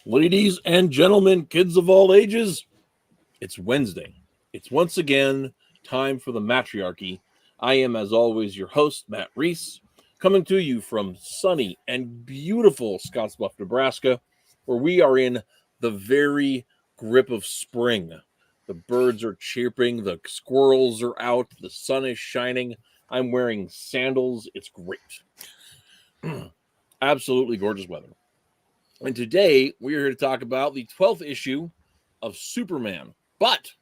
Ladies and gentlemen, kids of all ages, it's Wednesday. It's once again time for the Mattriarchy. I am, as always, your host, Matt Rhys, coming to you from sunny and beautiful Scottsbluff, Nebraska, where we are in the very grip of spring. The birds are chirping, the squirrels are out, the sun is shining. I'm wearing sandals. It's great. Absolutely gorgeous weather. And today we are here to talk about the 12th issue of Superman. But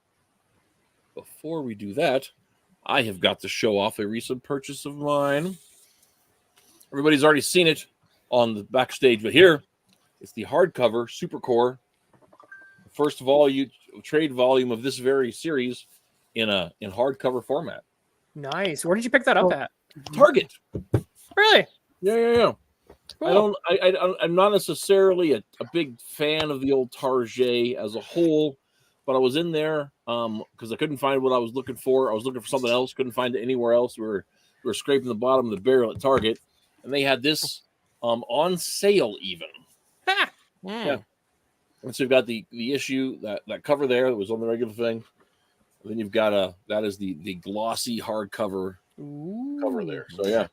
before we do that, I have got to show off a recent purchase of mine. Everybody's already seen it on the backstage, but here it's the hardcover Supercore. First of all, you trade volume of this very series in hardcover format. Nice. Where did you pick that up at? Target. Really? Yeah. Cool. I'm not necessarily a big fan of the old Target as a whole, but I was in there because I couldn't find what I was looking for. I was looking for something else, couldn't find it anywhere else. We were scraping the bottom of the barrel at Target, and they had this on sale even. Ha! Yeah. And so you've got the issue, that cover there that was on the regular thing. And then you've got that is the glossy hardcover cover there. So yeah.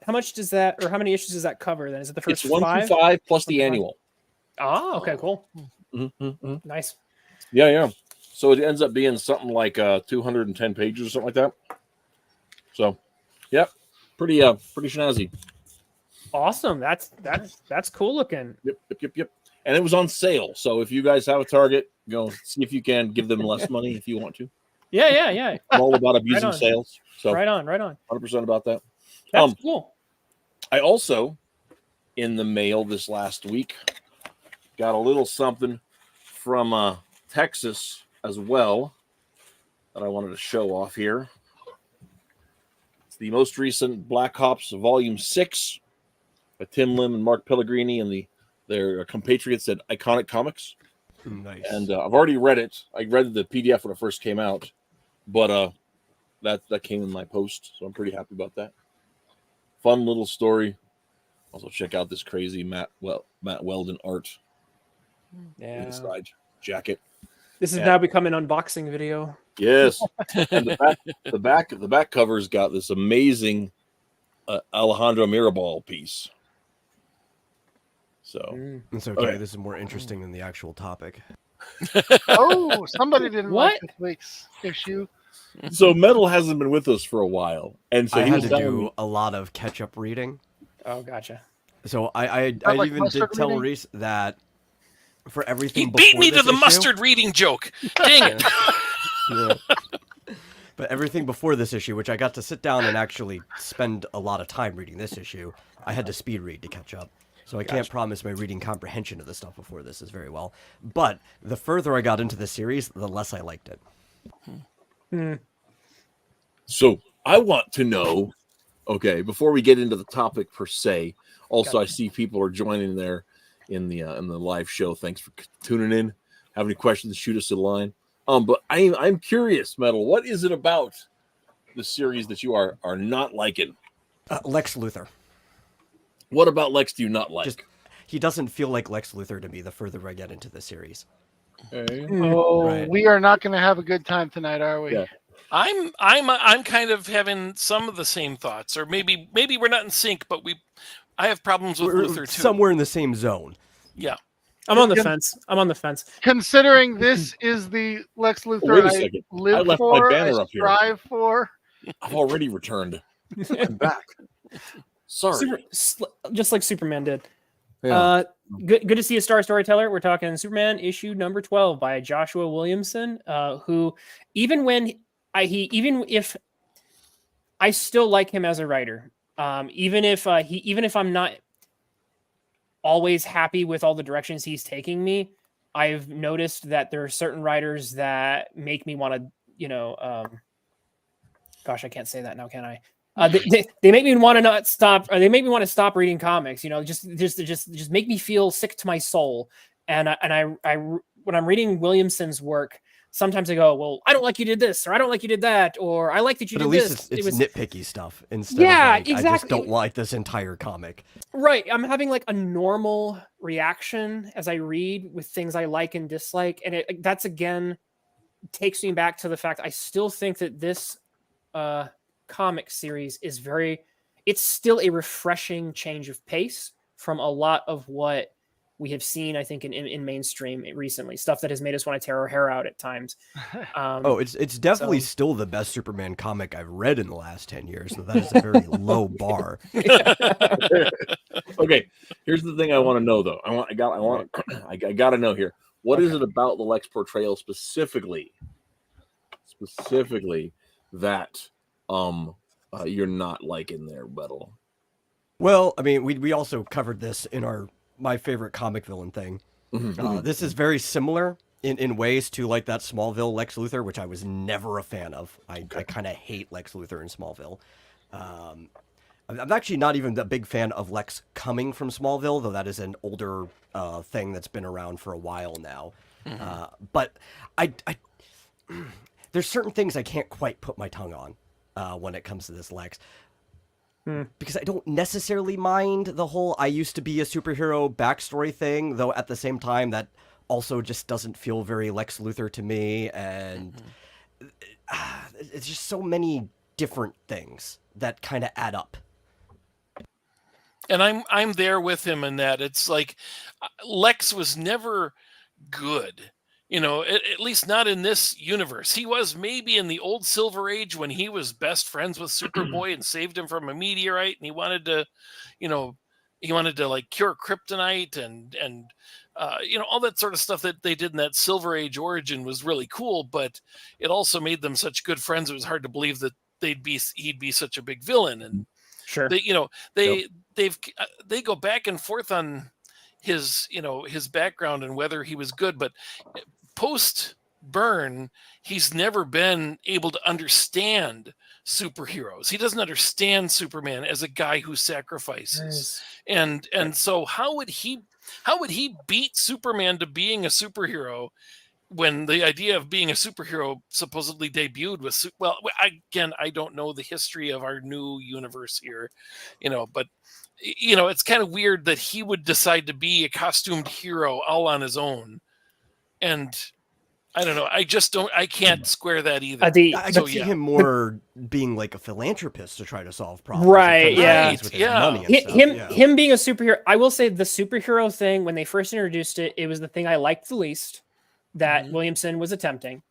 How much does that, or how many issues does that cover then? Is it the first It's 1 five? through 5 plus the annual. Oh, okay, cool. Mm-hmm. Nice. Yeah. So it ends up being something like 210 pages or something like that. So, yep, pretty snazzy. Awesome. That's cool looking. Yep. And it was on sale. So if you guys have a Target, go see if you can give them less money if you want to. Yeah. I'm all about abusing Right sales. So right on. 100% about that. That's cool. I also, in the mail this last week, got a little something from Texas as well that I wanted to show off here. It's the most recent Black Ops Volume 6 by Tim Lim and Mark Pellegrini and their compatriots at Iconic Comics. Nice. And I've already read it. I read the PDF when it first came out, but that came in my post, so I'm pretty happy about that. Fun little story. Also, check out this crazy Matt Weldon art. Yeah. The side jacket. This is now becoming an unboxing video. Yes. And the back cover's got this amazing Alejandro Mirabal piece. So It's okay. This is more interesting than the actual topic. Oh, somebody didn't What? like this week's issue. So Metal hasn't been with us for a while, and so I he had was to telling do me, a lot of catch-up reading. Oh, gotcha. So I like even did mustard tell reading? Rhys that for everything He before beat me to this the issue- mustard reading joke. Dang it. Yeah. But everything before this issue, which I got to sit down and actually spend a lot of time reading this issue, I had to speed read to catch up. So I can't promise my reading comprehension of the stuff before this is very well. But the further I got into the series, the less I liked it. So I want to know, okay, before we get into the topic per se. Also, I see people are joining there in the live show. Thanks for tuning in. Have any questions? Shoot us a line. But I'm curious, Metal. What is it about the series that you are not liking? Lex Luthor. What about Lex do you not like? He doesn't feel like Lex Luthor to me the further I get into the series. Oh, Right. we are not going to have a good time tonight, are we? Yeah. I'm kind of having some of the same thoughts, or maybe we're not in sync, but I have problems with We're Luther too. somewhere in the same zone. Yeah. I'm on the fence. Considering this is the Lex wait a Luthor I second. I live left my for, banner I up here. strive for. I've already returned. I'm back. Sorry. Just like Superman did. Yeah. Good to see a star storyteller. We're talking Superman issue number 12 by Joshua Williamson, who even if I still like him as a writer, even if I'm not always happy with all the directions he's taking me, I've noticed that there are certain writers that make me want to, gosh, I can't say that now, can I? They make me want to not stop, or they make me want to stop reading comics. Just make me feel sick to my soul. And I when I'm reading Williamson's work, sometimes I go, well, I don't like you did this, or I don't like you did that, or I like that you But at did least this. it's nitpicky stuff instead Yeah, of like, I just exactly. don't like this entire comic. Right. I'm having like a normal reaction as I read with things I like and dislike. And that's again takes me back to the fact I still think that this comic series is it's still a refreshing change of pace from a lot of what we have seen, I think, in mainstream recently. Stuff that has made us want to tear our hair out at times. It's definitely still the best Superman comic I've read in the last 10 years, so that is a very low bar. Okay, here's the thing I want to know though. I got to know here. What is it about the Lex portrayal specifically that you're not liking there, Bettle? Well, I mean, we also covered this in our my favorite comic villain thing. This is very similar in ways to like that Smallville Lex Luthor, which I was never a fan of. I kind of hate Lex Luthor in Smallville. I'm actually not even a big fan of Lex coming from Smallville, though that is an older thing that's been around for a while now. But I there's certain things I can't quite put my tongue on when it comes to this Lex. Because I don't necessarily mind the whole I used to be a superhero backstory thing, though at the same time that also just doesn't feel very Lex Luthor to me, and it's just so many different things that kind of add up. And I'm there with him in that. It's like Lex was never good. You know, at least not in this universe. He was maybe in the old Silver Age when he was best friends with Superboy and saved him from a meteorite, and he wanted to like cure kryptonite and all that sort of stuff that they did in that Silver Age origin was really cool. But it also made them such good friends. It was hard to believe that he'd be such a big villain. And Sure, they go back and forth on his background and whether he was good, but post Byrne, he's never been able to understand superheroes. He doesn't understand Superman as a guy who sacrifices. And so how would he beat Superman to being a superhero when the idea of being a superhero supposedly debuted with I don't know the history of our new universe here, but it's kind of weird that he would decide to be a costumed hero all on his own. And I don't know. I can't square that either. I can see him more being like a philanthropist to try to solve problems. Right, yeah. With his money and stuff, him being a superhero. I will say the superhero thing, when they first introduced it, it was the thing I liked the least that Williamson was attempting.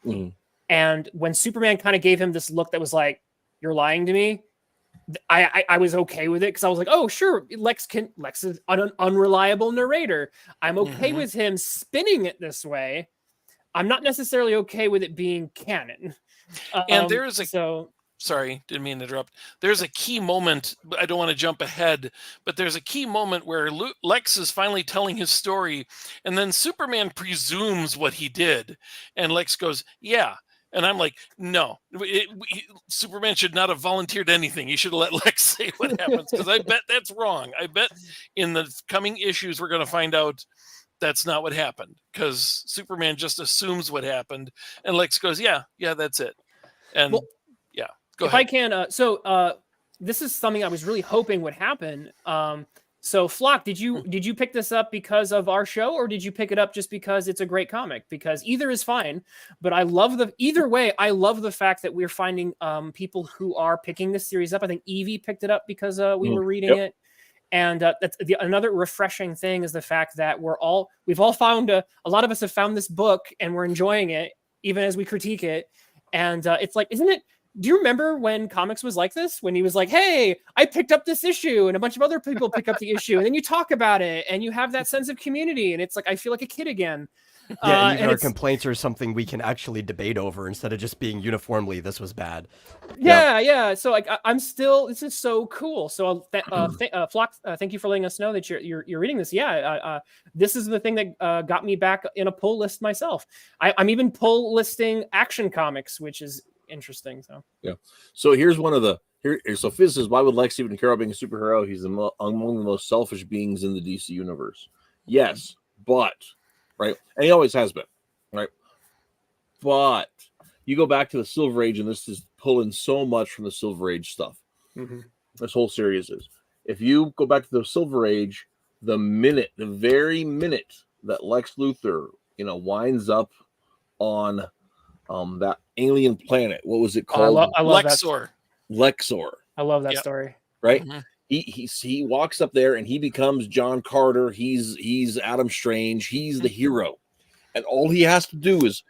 And when Superman kind of gave him this look that was like, you're lying to me, I was okay with it because I was like, oh, sure, Lex is an unreliable narrator. I'm okay with him spinning it this way. I'm not necessarily okay with it being canon. And there is sorry, didn't mean to interrupt. There's a key moment. I don't want to jump ahead, but there's a key moment where Lex is finally telling his story, and then Superman presumes what he did, and Lex goes, yeah. And I'm like, no, Superman should not have volunteered anything. He should have let Lex say what happens, because I bet that's wrong. I bet in the coming issues we're going to find out that's not what happened, because Superman just assumes what happened, and Lex goes, yeah, that's it. And go ahead. I can, this is something I was really hoping would happen. So Flock, did you pick this up because of our show, or did you pick it up just because it's a great comic? Because either is fine, but either way, I love the fact that we're finding people who are picking this series up. I think Evie picked it up because we were reading it. And that's another refreshing thing is the fact that we've all found a lot of us have found this book and we're enjoying it even as we critique it. And it's like, isn't it? Do you remember when comics was like this? When he was like, hey, I picked up this issue and a bunch of other people pick up the issue, and then you talk about it and you have that sense of community. And it's like, I feel like a kid again. Yeah, even our complaints are something we can actually debate over instead of just being uniformly, this was bad. Yeah. So like, I'm still, this is so cool. So Flock, thank you for letting us know that you're reading this. Yeah, this is the thing that got me back in a pull list myself. I'm even pull listing Action Comics, which is interesting. So here's one of the so Fizz says, why would Lex even care about being a superhero? He's among the most selfish beings in the DC universe. Yes, but right, and he always has been, right? But you go back to the Silver Age, and this is pulling so much from the Silver Age stuff. Mm-hmm. This whole series is. If you go back to the Silver Age, the very minute that Lex Luthor, winds up on that alien planet, what was it called? I love Lexor. Lexor. I love that Yep. story. Right? Mhm. He walks up there and he becomes John Carter. He's Adam Strange. He's the hero, and all he has to do is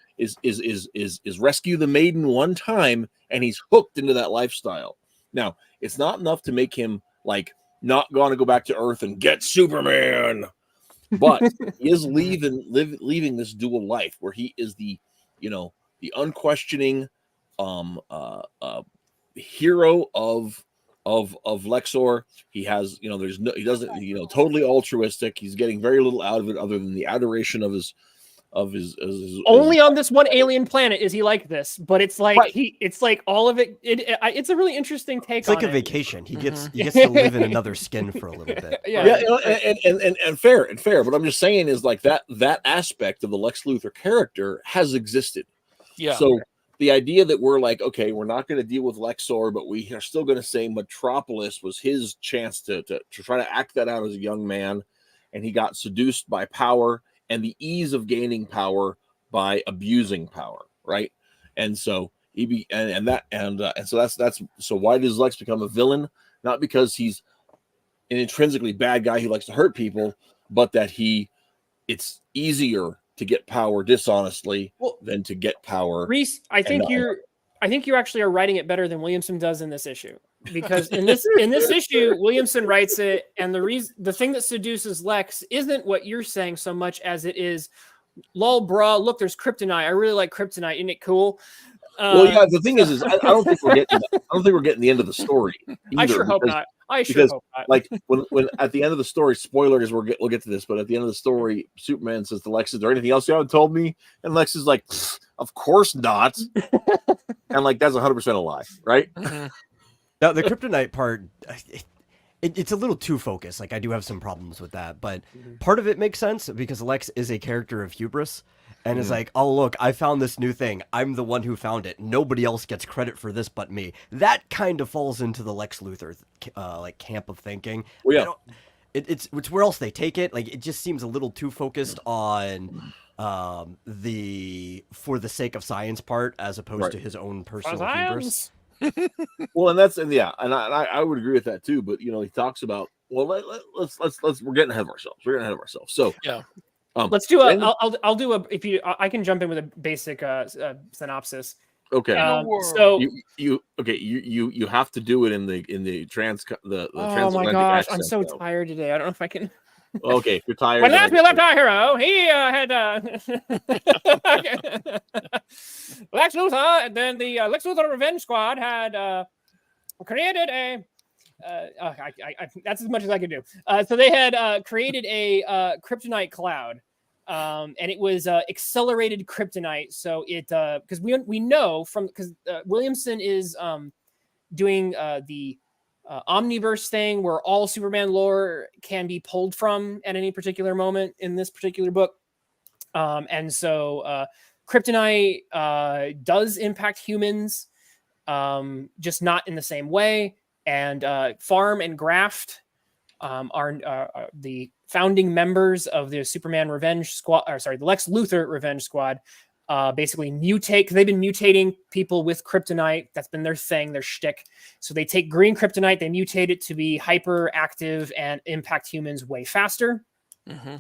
rescue the maiden one time, and he's hooked into that lifestyle. Now, it's not enough to make him like not going to go back to Earth and get Superman, but he is leaving this dual life where he is the unquestioning hero of Lexor. He has, he doesn't, totally altruistic. He's getting very little out of it other than the adoration of his Only on this one alien planet is he like this, but it's like Right. it's like all of it. It's a really interesting take. It's like on a it. vacation. He gets Mhm. to live in another skin for a little bit. Yeah. and fair. But I'm just saying is like that aspect of the Lex Luthor character has existed. Yeah. So the idea that we're like, okay, we're not going to deal with Lexor, but we are still going to say Metropolis was his chance to try to act that out as a young man, and he got seduced by power and the ease of gaining power by abusing power, right? And so so why does Lex become a villain? Not because he's an intrinsically bad guy who likes to hurt people, but that it's easier to get power dishonestly than to get power. Rhys, I think you actually are writing it better than Williamson does in this issue, because in this issue Williamson writes it, and the thing that seduces Lex isn't what you're saying so much as it is, lol, brah, look, there's kryptonite. I really like kryptonite. Isn't it cool? Well, yeah. The thing is I don't think we're getting. I don't think we're getting the end of the story. I sure hope not. I sure hope not. Like when at the end of the story, spoilers, we'll get to this, but at the end of the story, Superman says to Lex, "Is there anything else you haven't told me?" And Lex is like, "Of course not." And like that's 100% a lie, right? Mhm. Now, the kryptonite part, it's a little too focused. Like, I do have some problems with that, but part of it makes sense because Lex is a character of hubris and is like, oh, look, I found this new thing. I'm the one who found it. Nobody else gets credit for this but me. That kind of falls into the Lex Luthor like camp of thinking. Well, yeah. It's where else they take it. Like, it just seems a little too focused on the for the sake of science part as opposed to his own personal hubris. Well, and I would agree with that too. But he talks about let's we're getting ahead of ourselves. So Yeah. Let's do I'll do I can jump in with a basic synopsis. Okay. So you have to do it in the oh my gosh, I'm so tired today. I don't know if I can. Okay, if you're tired. When last we left our hero, he had Lex Luthor, and then the Lex Luthor Revenge Squad had created a. That's as much as I can do. So they had created a kryptonite cloud, and it was accelerated kryptonite. So it because we know because Williamson is doing the omniverse thing where all Superman lore can be pulled from at any particular moment in this particular book. And so kryptonite does impact humans, just not in the same way. And Farm and Graft are the founding members of the Superman Revenge Squad, the Lex Luthor Revenge Squad. Basically mutate. They've been mutating people with kryptonite. That's been their thing, their shtick. So they take green kryptonite, they mutate it to be hyperactive and impact humans way faster. Mm-hmm.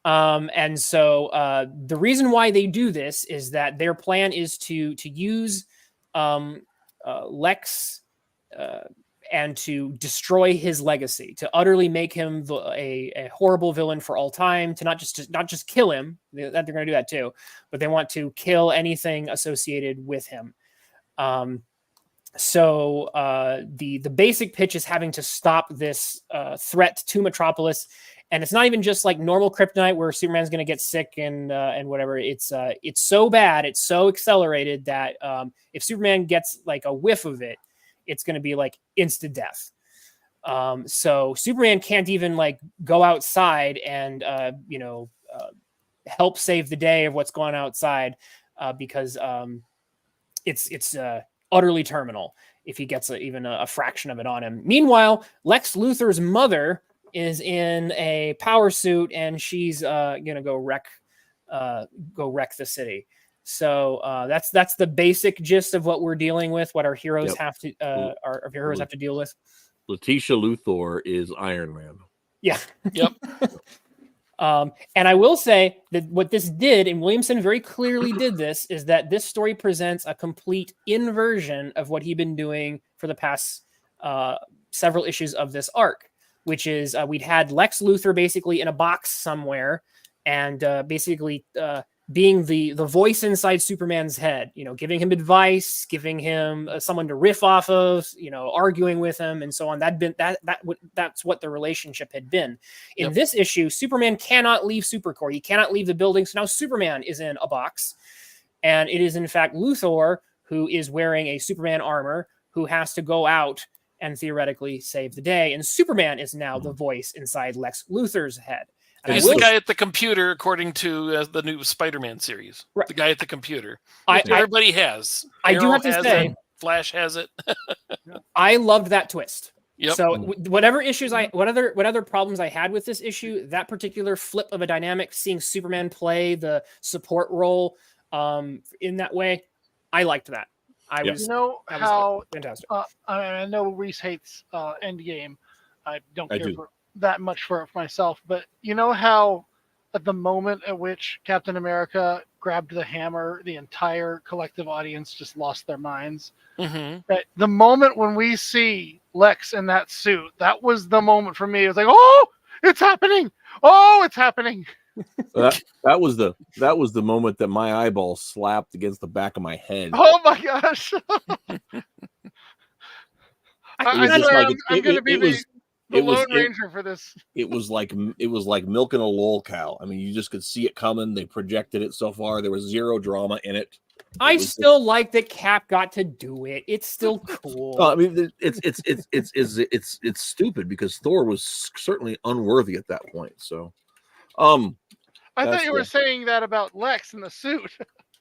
And so the reason why they do this is that their plan is to use Lex and to destroy his legacy, to utterly make him a horrible villain for all time, to not just kill him, that they're going to do that too, but they want to kill anything associated with him. So the basic pitch is having to stop this threat to Metropolis. And it's not even just like normal kryptonite where Superman's going to get sick and whatever. It's so bad, it's so accelerated that if Superman gets like a whiff of it, it's going to be like instant death. So Superman can't even like go outside and help save the day of what's going on outside because it's utterly terminal if he gets even a fraction of it on him. Meanwhile, Lex Luthor's mother is in a power suit, and she's gonna go wreck the city. So that's the basic gist of what we're dealing with, what our heroes have to our heroes have to deal with. Letitia Luthor is Iron Man. Yeah. Yep. And I will say that what this did, and Williamson very clearly did this, is that this story presents a complete inversion of what he'd been doing for the past several issues of this arc, which is we'd had Lex Luthor basically in a box somewhere, and basically being the voice inside Superman's head, giving him advice, giving him someone to riff off of, arguing with him, and so on. That's what the relationship had been. In this issue, Superman cannot leave Supercorp. He cannot leave the building. So now Superman is in a box, and it is in fact Luthor who is wearing a Superman armor, who has to go out and theoretically save the day. And Superman is now the voice inside Lex Luthor's head. He's the guy at the computer, according to the new Spider-Man series. Right. The guy at the computer. Everybody has. I do have to say, Flash has it. I loved that twist. Yep. So whatever problems I had with this issue, that particular flip of a dynamic, seeing Superman play the support role in that way, I liked that. How fantastic. I know Rhys hates Endgame. I don't care for that much for it myself, but you know how at the moment at which Captain America grabbed the hammer, the entire collective audience just lost their minds. Mm-hmm. Right? The moment when we see Lex in that suit, that was the moment for me. It was like, oh, it's happening! Oh, it's happening! That was the moment that my eyeball slapped against the back of my head. Oh my gosh! I'm going to be the Lone Ranger for this. It was like milking a lol cow. I mean, you just could see it coming. They projected it so far. There was zero drama in it. I still like that Cap got to do it. It's still cool. I mean, it's stupid because Thor was certainly unworthy at that point. So, I thought you were saying that about Lex in the suit.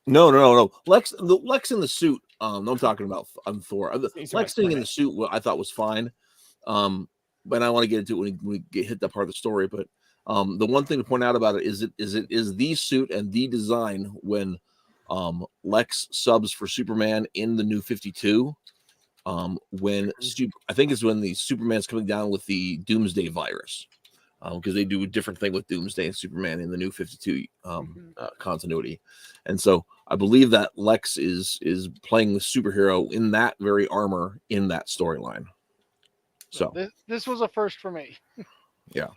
No. Lex in the suit. I'm talking about Thor. Lex sitting in the suit, I thought was fine. But I want to get into it when we hit that part of the story. But the one thing to point out about it is the suit and the design when Lex subs for Superman in the New 52. When I think it's when the Superman's coming down with the Doomsday virus, because they do a different thing with Doomsday and Superman in the New 52 continuity, and so I believe that Lex is playing the superhero in that very armor in that storyline. So this was a first for me. Yeah.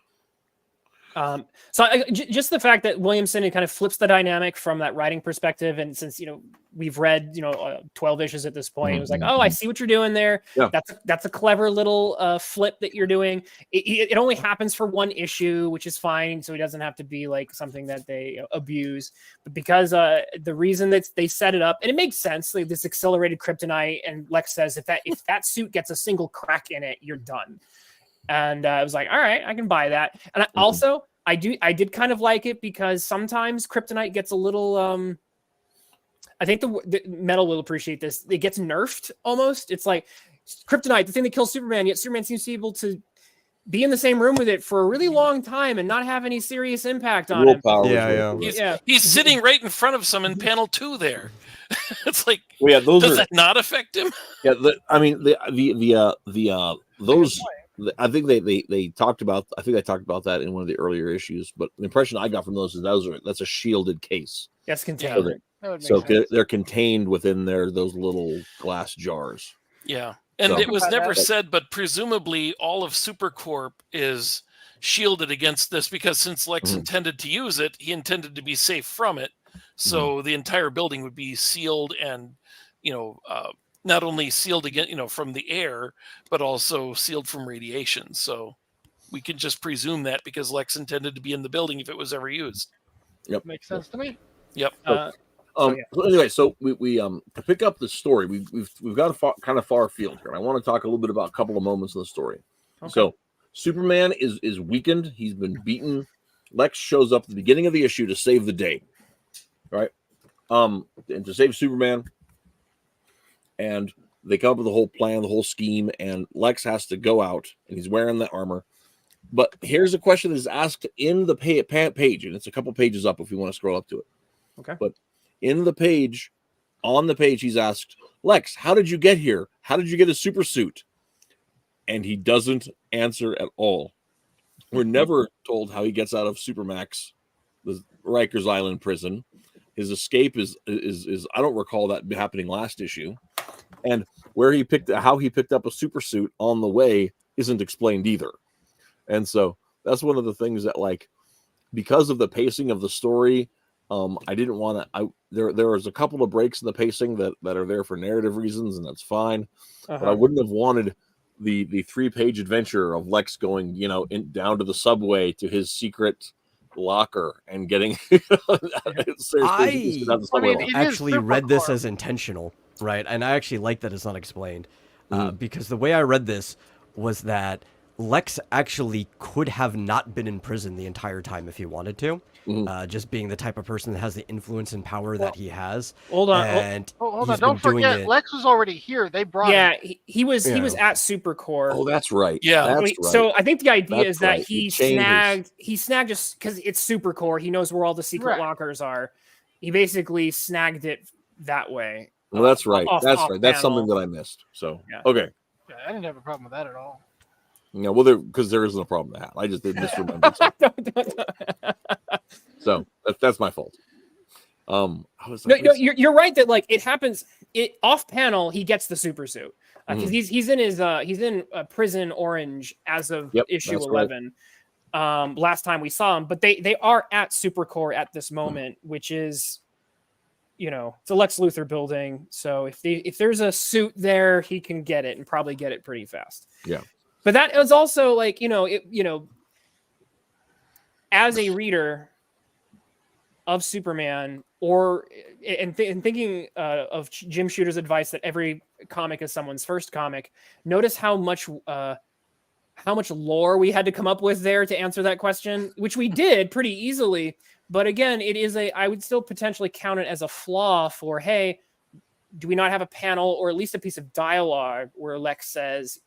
Just the fact that Williamson kind of flips the dynamic from that writing perspective, and since we've read 12 issues at this point, it was like, oh, I see what you're doing there. Yeah. That's a clever little flip that you're doing. It only happens for one issue, which is fine, so it doesn't have to be like something that they abuse. But because the reason that they set it up, and it makes sense, like this accelerated kryptonite, and Lex says if that suit gets a single crack in it, you're done. And I was like, all right, I can buy that. And I did kind of like it because sometimes kryptonite gets a little, I think the Metal will appreciate this. It gets nerfed almost. It's like kryptonite, the thing that kills Superman, yet Superman seems to be able to be in the same room with it for a really long time and not have any serious impact on him. He's sitting right in front of some in panel 2 there. It's like, does that not affect him? Yeah, those. I think they talked about. I think I talked about that in one of the earlier issues. But the impression I got from those is that's a shielded case. That's contained. So they're contained within those little glass jars. Yeah, and it was never said, but presumably all of Supercorp is shielded against this because since Lex intended to use it, he intended to be safe from it. So the entire building would be sealed and not only sealed again, from the air, but also sealed from radiation. So we can just presume that because Lex intended to be in the building if it was ever used. Yep, makes sense to me. Yep. So anyway, so we to pick up the story, we've got kind of far afield here. I want to talk a little bit about a couple of moments in the story. Okay. So Superman is weakened. He's been beaten. Lex shows up at the beginning of the issue to save the day. Right. and to save Superman. And they come up with the whole plan, the whole scheme, and Lex has to go out, and he's wearing the armor. But here's a question that is asked in the page, and it's a couple pages up if you want to scroll up to it. Okay. But in the page, on the page, he's asked, Lex, how did you get here? How did you get a super suit? And he doesn't answer at all. We're never told how he gets out of Supermax, the Rikers Island prison. His escape is I don't recall that happening last issue. And how he picked up a super suit on the way isn't explained either. And so that's one of the things that, like, because of the pacing of the story, I didn't want to. There was a couple of breaks in the pacing that are there for narrative reasons, and that's fine. But I wouldn't have wanted the 3-page adventure of Lex going, down to the subway to his secret locker and getting. I actually read this as intentional, right? And I actually like that it's not explained, because the way I read this was that Lex actually could have not been in prison the entire time if he wanted to, just being the type of person that has the influence and power that he has. Hold on. And hold on. Don't forget, Lex was already here. They brought him. He was at Supercorp. Oh, that's right. Yeah. That's right. So I think the idea is that right. he snagged just because it's Supercorp. He knows where all the secret lockers are. He basically snagged it that way. Well, that's right. That's right. That's panel. something that I missed. So, Yeah. okay. Yeah, I didn't have a problem with that at all. Yeah, well, because there isn't a problem with that. I just didn't misremember. So that's my fault. I was like, No, you're right that, like, it happens. It off panel, he gets the super suit because he's in prison orange as of issue 11. Right. Last time we saw him, but they are at Supercorp at this moment, which is, it's a Lex Luthor building. So if there's a suit there, he can get it and probably get it pretty fast. Yeah. But that was also like, as a reader of Superman, and thinking of Jim Shooter's advice that every comic is someone's first comic, notice how much lore we had to come up with there to answer that question, which we did pretty easily. But again, I would still potentially count it as a flaw for, hey, do we not have a panel or at least a piece of dialogue where Lex says,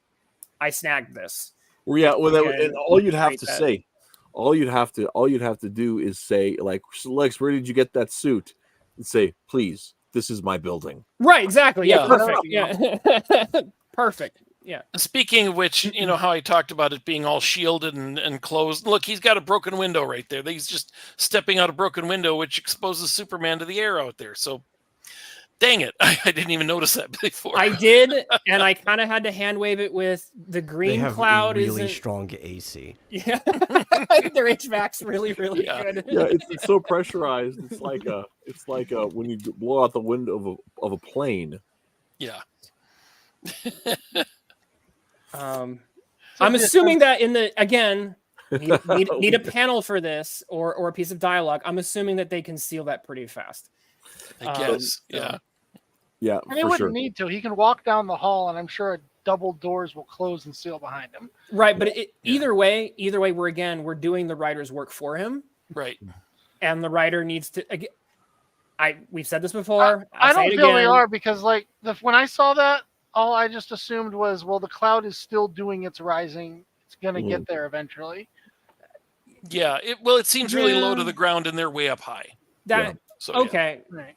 I snagged this? Well, yeah. Well, and all you'd have to say, all you'd have to do is say, like, Lex, where did you get that suit? And say, please, this is my building. Right. Exactly. Yeah. Perfect. Yeah. Perfect. Yeah. Speaking of which, how I talked about it being all shielded and closed. Look, he's got a broken window right there. He's just stepping out a broken window, which exposes Superman to the air out there. So, dang it. I didn't even notice that before. I did, and I kind of had to hand wave it with the green cloud. They have really strong AC. Yeah. Their HVAC's really, really good. Yeah, it's so pressurized. It's like when you blow out the window of a plane. Yeah. I'm assuming that need a panel for this or a piece of dialogue. I'm assuming that they can seal that pretty fast. I guess. Yeah. Yeah, and he wouldn't need to. He can walk down the hall, and I'm sure double doors will close and seal behind him. Right, but either way, we're doing the writer's work for him. Right. And the writer needs to. We've said this before. I don't feel they are, because when I saw that, all I just assumed was, well, the cloud is still doing its rising. It's going to get there eventually. Yeah. It seems really low to the ground, and they're way up high. Okay. Right.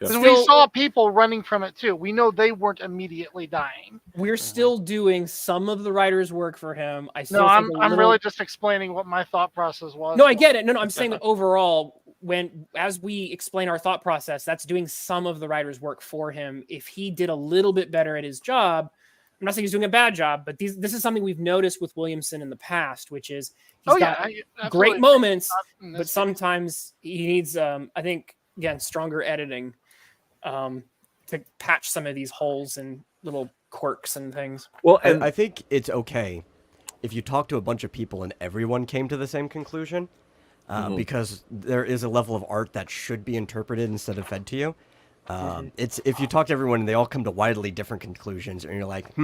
Because we saw people running from it too. We know they weren't immediately dying. We're still doing some of the writer's work for him. I'm really just explaining what my thought process was. No, I get it. No, I'm saying that overall, as we explain our thought process, that's doing some of the writer's work for him. If he did a little bit better at his job, I'm not saying he's doing a bad job, but this is something we've noticed with Williamson in the past, which is he's got great moments, but sometimes he needs, I think, again, stronger editing. To patch some of these holes and little quirks and things. Well, and I think it's okay if you talk to a bunch of people and everyone came to the same conclusion, because there is a level of art that should be interpreted instead of fed to you. It's if you talk to everyone and they all come to widely different conclusions, and you're like,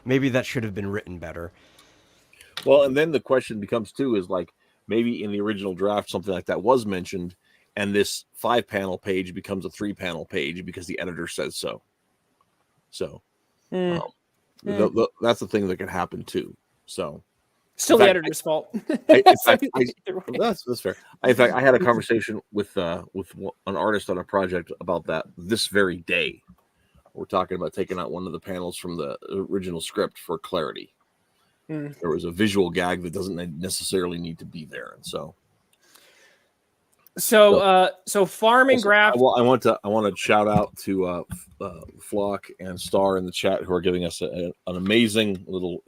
maybe that should have been written better. Well, and then the question becomes too is, like, maybe in the original draft something like that was mentioned, and this 5-panel page becomes a 3-panel page because the editor says so. So that's the thing that can happen too. So still the editor's fault. That's fair. In fact, I had a conversation with an artist on a project about that this very day. We're talking about taking out one of the panels from the original script for clarity. There was a visual gag that doesn't necessarily need to be there, and so Farm and Graft. I want to shout out to Flock and Star in the chat who are giving us an amazing little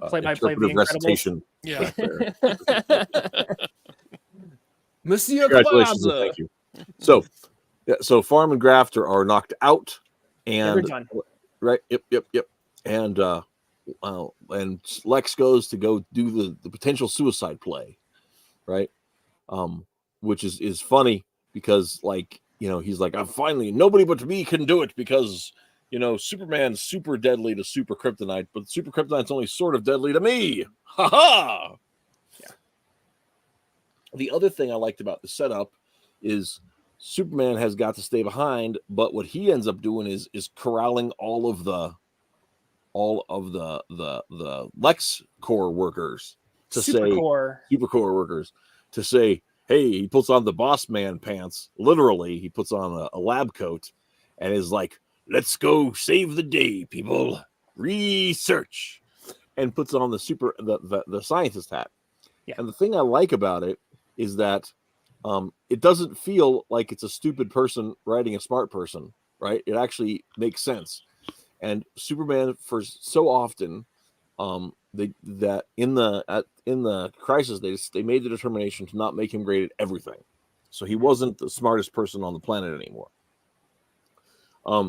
play-by-play interpretive recitation. Yeah. Monsieur Congratulations and thank you. So Farm and Graft are knocked out, and right, yep, and Lex goes to go do the potential suicide play, right? Which is funny because, like, you know, he's like, I'm finally, nobody but me can do it because, you know, Superman's super deadly to super kryptonite, but super kryptonite's only sort of deadly to me. Ha ha! Yeah. The other thing I liked about the setup is Superman has got to stay behind, but what he ends up doing is corralling all of the Lex Corps workers to Supercore workers to say, hey, he puts on the boss man pants. Literally, he puts on a lab coat and is like, let's go save the day, people. Research. And puts on the scientist hat. Yeah. And the thing I like about it is that it doesn't feel like it's a stupid person writing a smart person, right? It actually makes sense. And Superman, for so often, that in the crisis, they made the determination to not make him great at everything, so he wasn't the smartest person on the planet anymore.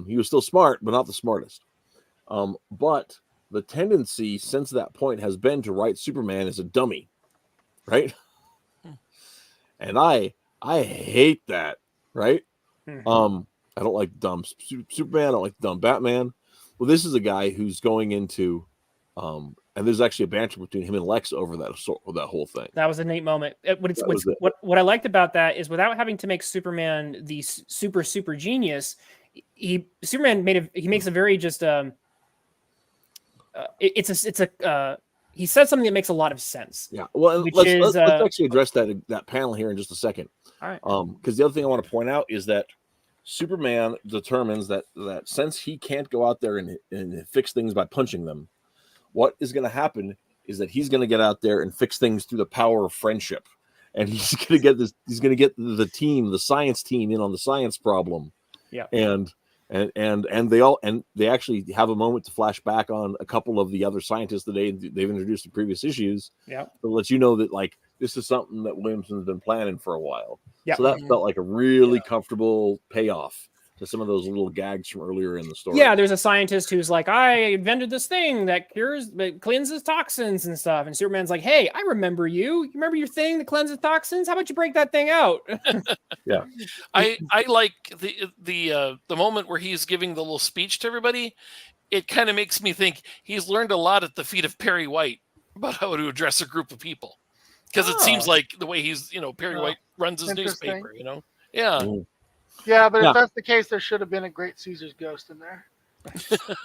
He was still smart, but not the smartest. But the tendency since that point has been to write Superman as a dummy, right? And I hate that, right? I don't like dumb Superman. I don't like dumb Batman. Well, this is a guy who's going into and there's actually a banter between him and Lex over that whole thing. That was a neat moment. What I liked about that is, without having to make Superman the super genius, Superman makes a very just he said something that makes a lot of sense. Yeah. Well, let's actually address that panel here in just a second. All right. Because the other thing I want to point out is that Superman determines that since he can't go out there and fix things by punching them, what is going to happen is that he's going to get out there and fix things through the power of friendship, and he's going to get the science team in on the science problem. Yeah. And they actually have a moment to flash back on a couple of the other scientists that they've introduced in previous issues. Yeah. To let you know that, like, this is something that Williamson's been planning for a while. Yeah. So that felt like a really comfortable payoff to some of those little gags from earlier in the story. Yeah, there's a scientist who's like, I invented this thing that cleanses toxins and stuff. And Superman's like, hey, I remember you. You remember your thing that cleanses toxins? How about you break that thing out? Yeah. I like the moment where he's giving the little speech to everybody. It kind of makes me think he's learned a lot at the feet of Perry White about how to address a group of people. Because it seems like the way he's, Perry White runs his newspaper, Yeah. Mm. Yeah, but if that's the case, there should have been a Great Caesar's ghost in there.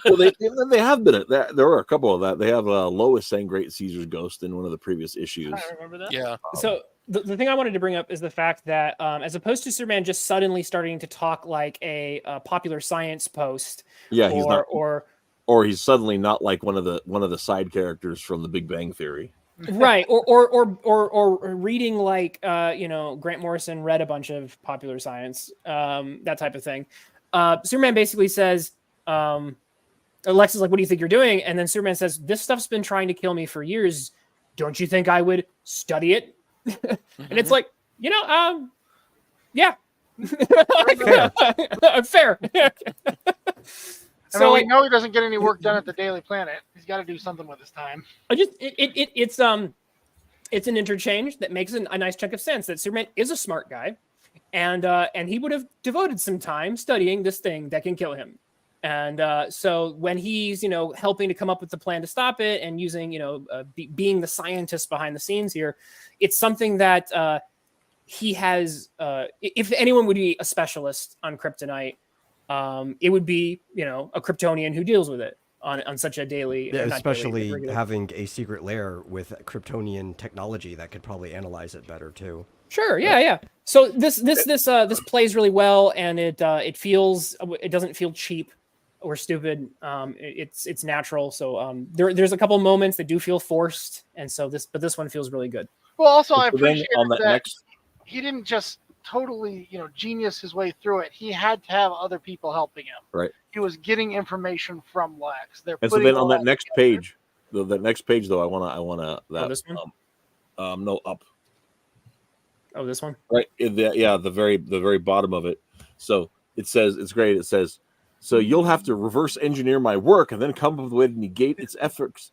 Well, they have been. There were a couple of that. They have Lois saying Great Caesar's ghost in one of the previous issues. I remember that. Yeah. So the thing I wanted to bring up is the fact that as opposed to Superman just suddenly starting to talk like a popular science post, he's not, or he's suddenly not like one of the side characters from The Big Bang Theory. Right, or reading like Grant Morrison read a bunch of popular science, that type of thing. Superman basically says, Lex is like, what do you think you're doing? And then Superman says, this stuff's been trying to kill me for years. Don't you think I would study it? And it's like, yeah. Fair. So we know he doesn't get any work done at the Daily Planet. He's got to do something with his time. It's an interchange that makes a nice chunk of sense that Superman is a smart guy, and he would have devoted some time studying this thing that can kill him. And so when he's helping to come up with the plan to stop it and using being the scientist behind the scenes here, it's something that he has if anyone would be a specialist on kryptonite, it would be, you know, a Kryptonian who deals with it on such a daily, Yeah, not especially daily, regular. having a secret lair with Kryptonian technology that could probably analyze it better too. Sure, yeah. So this plays really well, and it doesn't feel cheap or stupid. It's natural. So there's a couple moments that do feel forced, and so this one feels really good. Well, also I So then appreciate on that next, he didn't just totally, genius his way through it. He had to have other people helping him. right? He was getting information from Lex. They're And so putting then all on that next together. page, the next page though, I wanna that this one? no up. Oh, this one? Right. The very bottom of it. So it says, it's great. It says, so you'll have to reverse engineer my work and then come up with a way to negate its efforts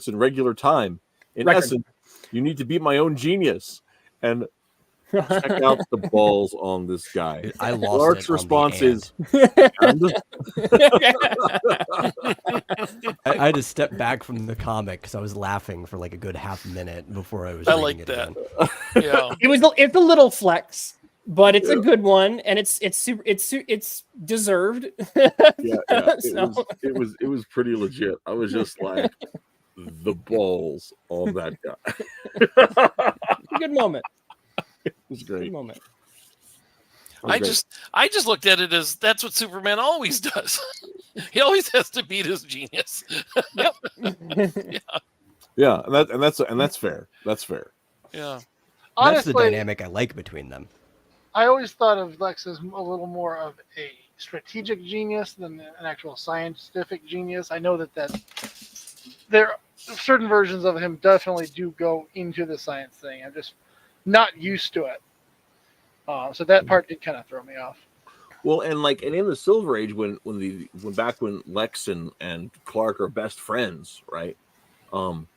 in regular time. In essence, you need to be my own genius. And check out the balls on this guy. I lost Clark's it on response the is, I had to step back from the comic because I was laughing for like a good half minute before I was. I reading like it that. again. Yeah. it's a little flex, but it's a good one, and it's deserved. It was pretty legit. I was just like, the balls on that guy. Good moment. It was great. Good moment. I just looked at it as that's what Superman always does. He always has to beat his genius. Yep. Yeah, and that's fair. That's fair. Yeah. That's the Honestly, dynamic I like between them. I always thought of Lex as a little more of a strategic genius than an actual scientific genius. I know that there certain versions of him definitely do go into the science thing. I'm just not used to it. So that part did kind of throw me off. Well, and in the Silver Age, when Lex and Clark are best friends, right? In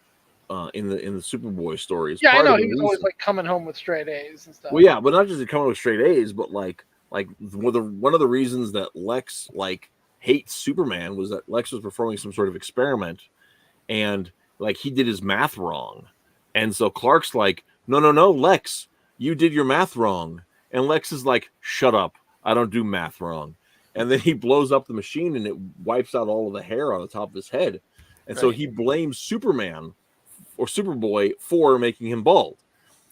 the Superboy stories. Yeah, I know he he was always like coming home with straight A's and stuff. Well, yeah, but not just coming with straight A's, but one of the reasons that Lex hates Superman was that Lex was performing some sort of experiment, and he did his math wrong, and so Clark's like, no, Lex, you did your math wrong, and Lex is like, shut up, I don't do math wrong, and then he blows up the machine and it wipes out all of the hair on the top of his head, and so he blames Superman or Superboy for making him bald.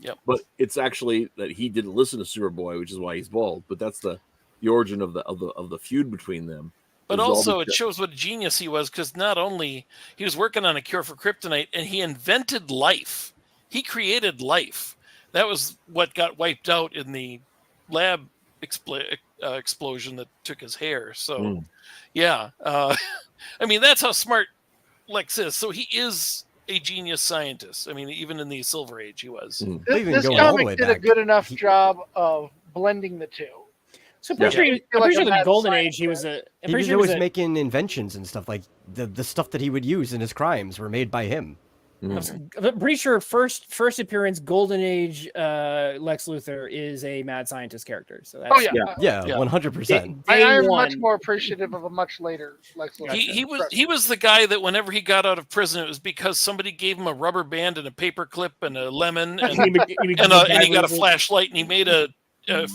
Yep. But it's actually that he didn't listen to Superboy, which is why he's bald. But that's the origin of the feud between them. But also, it shows what a genius he was, because not only he was working on a cure for kryptonite, and he invented life. He created life. That was what got wiped out in the lab explosion that took his hair. So, yeah. I mean, that's how smart Lex is. So he is a genius scientist. I mean, even in the Silver Age, he was. This comic did a good enough job of blending the two. So I'm pretty sure the Golden Age, he was always making inventions and stuff, like the stuff that he would use in his crimes were made by him. I'm pretty sure first appearance Golden Age Lex Luthor is a mad scientist character. So that's, yeah, 100%. I am much more appreciative of a much later Lex Luthor. He was the guy that whenever he got out of prison, it was because somebody gave him a rubber band and a paper clip and a lemon and, and he got a flashlight and he made a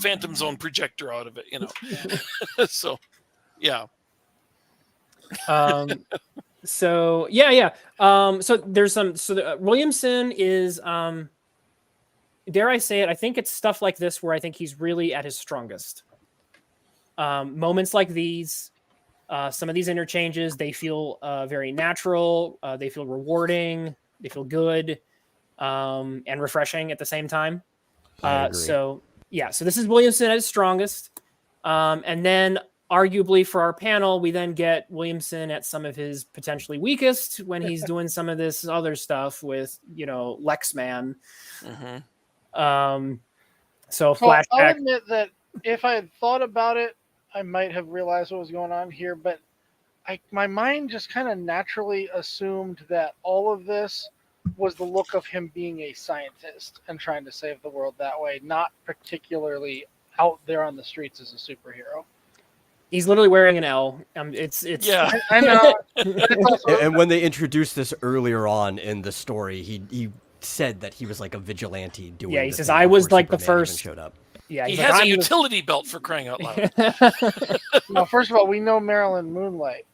Phantom Zone projector out of it. So yeah. So so there's some. So Williamson is, dare I say it? I think it's stuff like this where I think he's really at his strongest. Moments like these, some of these interchanges, they feel very natural. They feel rewarding. They feel good, and refreshing at the same time. So this is Williamson at his strongest, and then. Arguably for our panel, we then get Williamson at some of his potentially weakest when he's doing some of this other stuff with, Lexman. So flashback. I'll admit that if I had thought about it, I might have realized what was going on here, but my mind just kind of naturally assumed that all of this was the look of him being a scientist and trying to save the world that way, not particularly out there on the streets as a superhero. He's literally wearing an L. It's yeah. I know. And when they introduced this earlier on in the story, he said that he was like a vigilante doing. Yeah, he the says, thing "I was before like the Superman even first." showed up. Yeah, He he's has like, a "I'm the-" utility belt for crying out loud. Well, first of all, we know Marilyn Moonlight.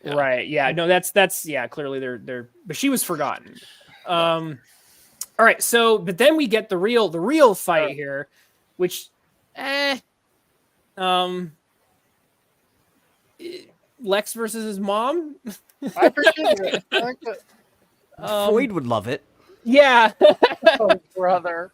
Yeah. Right. Yeah. No, that's yeah, clearly they're but she was forgotten. All right, so but then we get the real fight here, which um Lex versus his mom. I appreciate it. I like it. Freud would love it. Yeah. Oh, brother.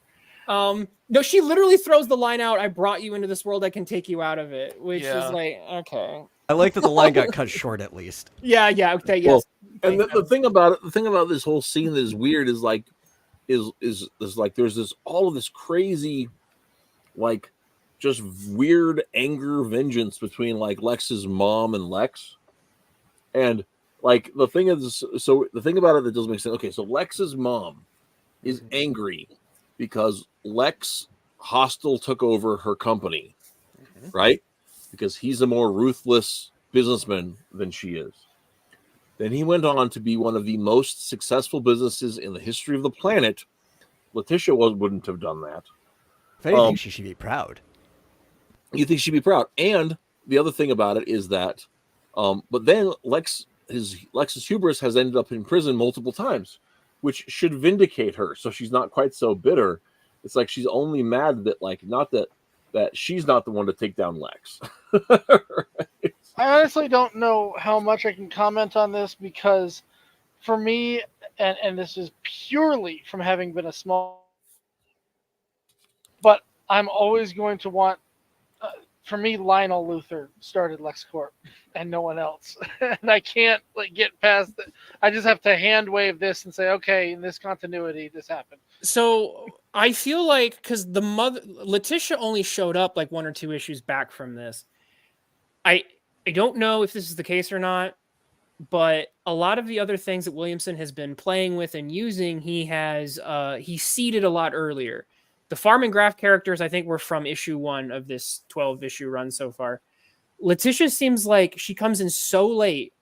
No, she literally throws the line out, "I brought you into this world, I can take you out of it," which Yeah. is like, okay. I like that the line got cut short at least. Yeah, okay, yes. Well, and the thing about this whole scene that is weird is like, is like there's this all of this crazy, like, just weird anger vengeance between like Lex's mom and Lex, and like the thing is, so the thing about it that doesn't make sense. Okay, so Lex's mom is angry because Lex Hostile took over her company, right? Because he's a more ruthless businessman than she is. Then he went on to be one of the most successful businesses in the history of the planet. Letitia wouldn't have done that. If anything, she should be proud. You think she'd be proud. And the other thing about it is that, but then Lex's hubris has ended up in prison multiple times, which should vindicate her. So she's not quite so bitter. It's like she's only mad that, like, not that she's not the one to take down Lex. Right? I honestly don't know how much I can comment on this because for me, and this is purely from having been a small, but I'm always going to want, for me, Lionel Luthor started LexCorp and no one else. And I can't like get past it. I just have to hand wave this and say, okay, in this continuity, this happened. So I feel like because the mother Letitia only showed up like 1 or 2 issues back from this. I don't know if this is the case or not, but a lot of the other things that Williamson has been playing with and using, he seeded a lot earlier. The Farm and Graft characters, I think, were from issue 1 of this 12-issue run so far. Letitia seems like she comes in so late.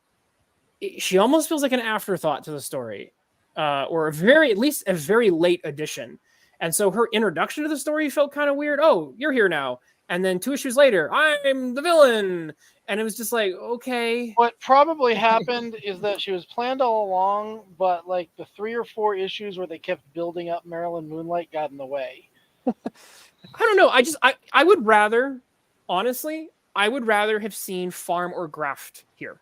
She almost feels like an afterthought to the story, or at least a very late addition. And so her introduction to the story felt kind of weird. Oh, you're here now. And then 2 issues later, I'm the villain. And it was just like, okay. What probably happened is that she was planned all along, but like the 3 or 4 issues where they kept building up Marilyn Moonlight got in the way. I don't know. I would rather, honestly, have seen Farm or Graft here.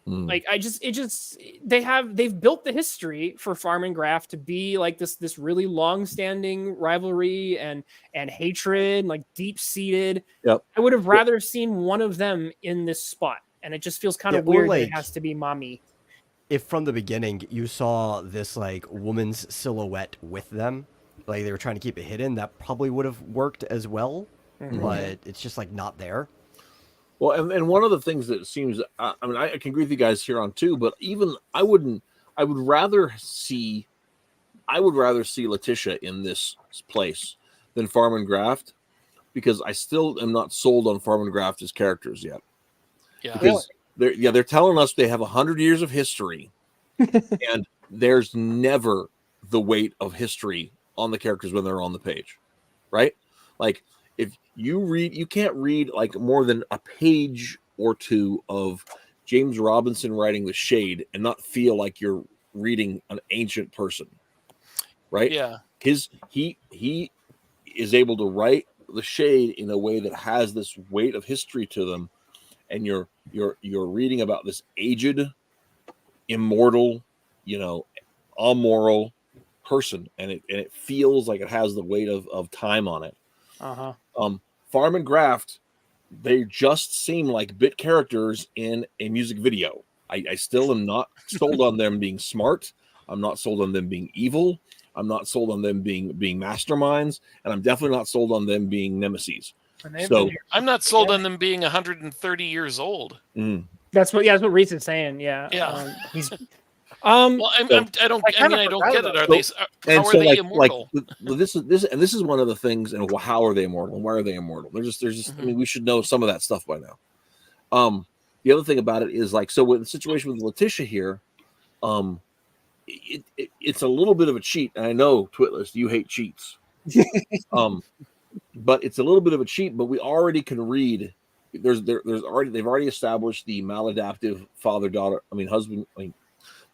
Like they've built the history for Farm and Graft to be like this really long-standing rivalry and hatred, like deep-seated. Yep. I would have rather seen one of them in this spot, and it just feels kind of weird that it has to be mommy. If from the beginning you saw this like woman's silhouette with them, like they were trying to keep it hidden, that probably would have worked as well. But it's just like not there. Well, and one of the things that seems, I mean, I can agree with you guys here on too, but even I would rather see Letitia in this place than Farm and Graft, because I still am not sold on Farm and Graft as characters yet. Yeah. Because they're telling us they have 100 years of history, and there's never the weight of history on the characters when they're on the page, right? Like, if you can't read like more than a page or 2 of James Robinson writing The Shade and not feel like you're reading an ancient person, right? Yeah. He is able to write The Shade in a way that has this weight of history to them, and you're reading about this aged, immortal, amoral person, and it feels like it has the weight of time on it. Farm and Graft, they just seem like bit characters in a music video. I still am not sold on them being smart. I'm not sold on them being evil. I'm not sold on them being masterminds, and I'm definitely not sold on them being nemesis. So I'm not sold on them being 130 years old. That's what Rhys is saying. Yeah. Yeah. He's well, I don't get it. Are how are they immortal? Like, this is one of the things. And how are they immortal? And why are they immortal? There's just. I mean, we should know some of that stuff by now. The other thing about it is, like, so with the situation with Letitia here, it's a little bit of a cheat. And I know, Twitless, you hate cheats. But it's a little bit of a cheat. But we already can read. They've already established the maladaptive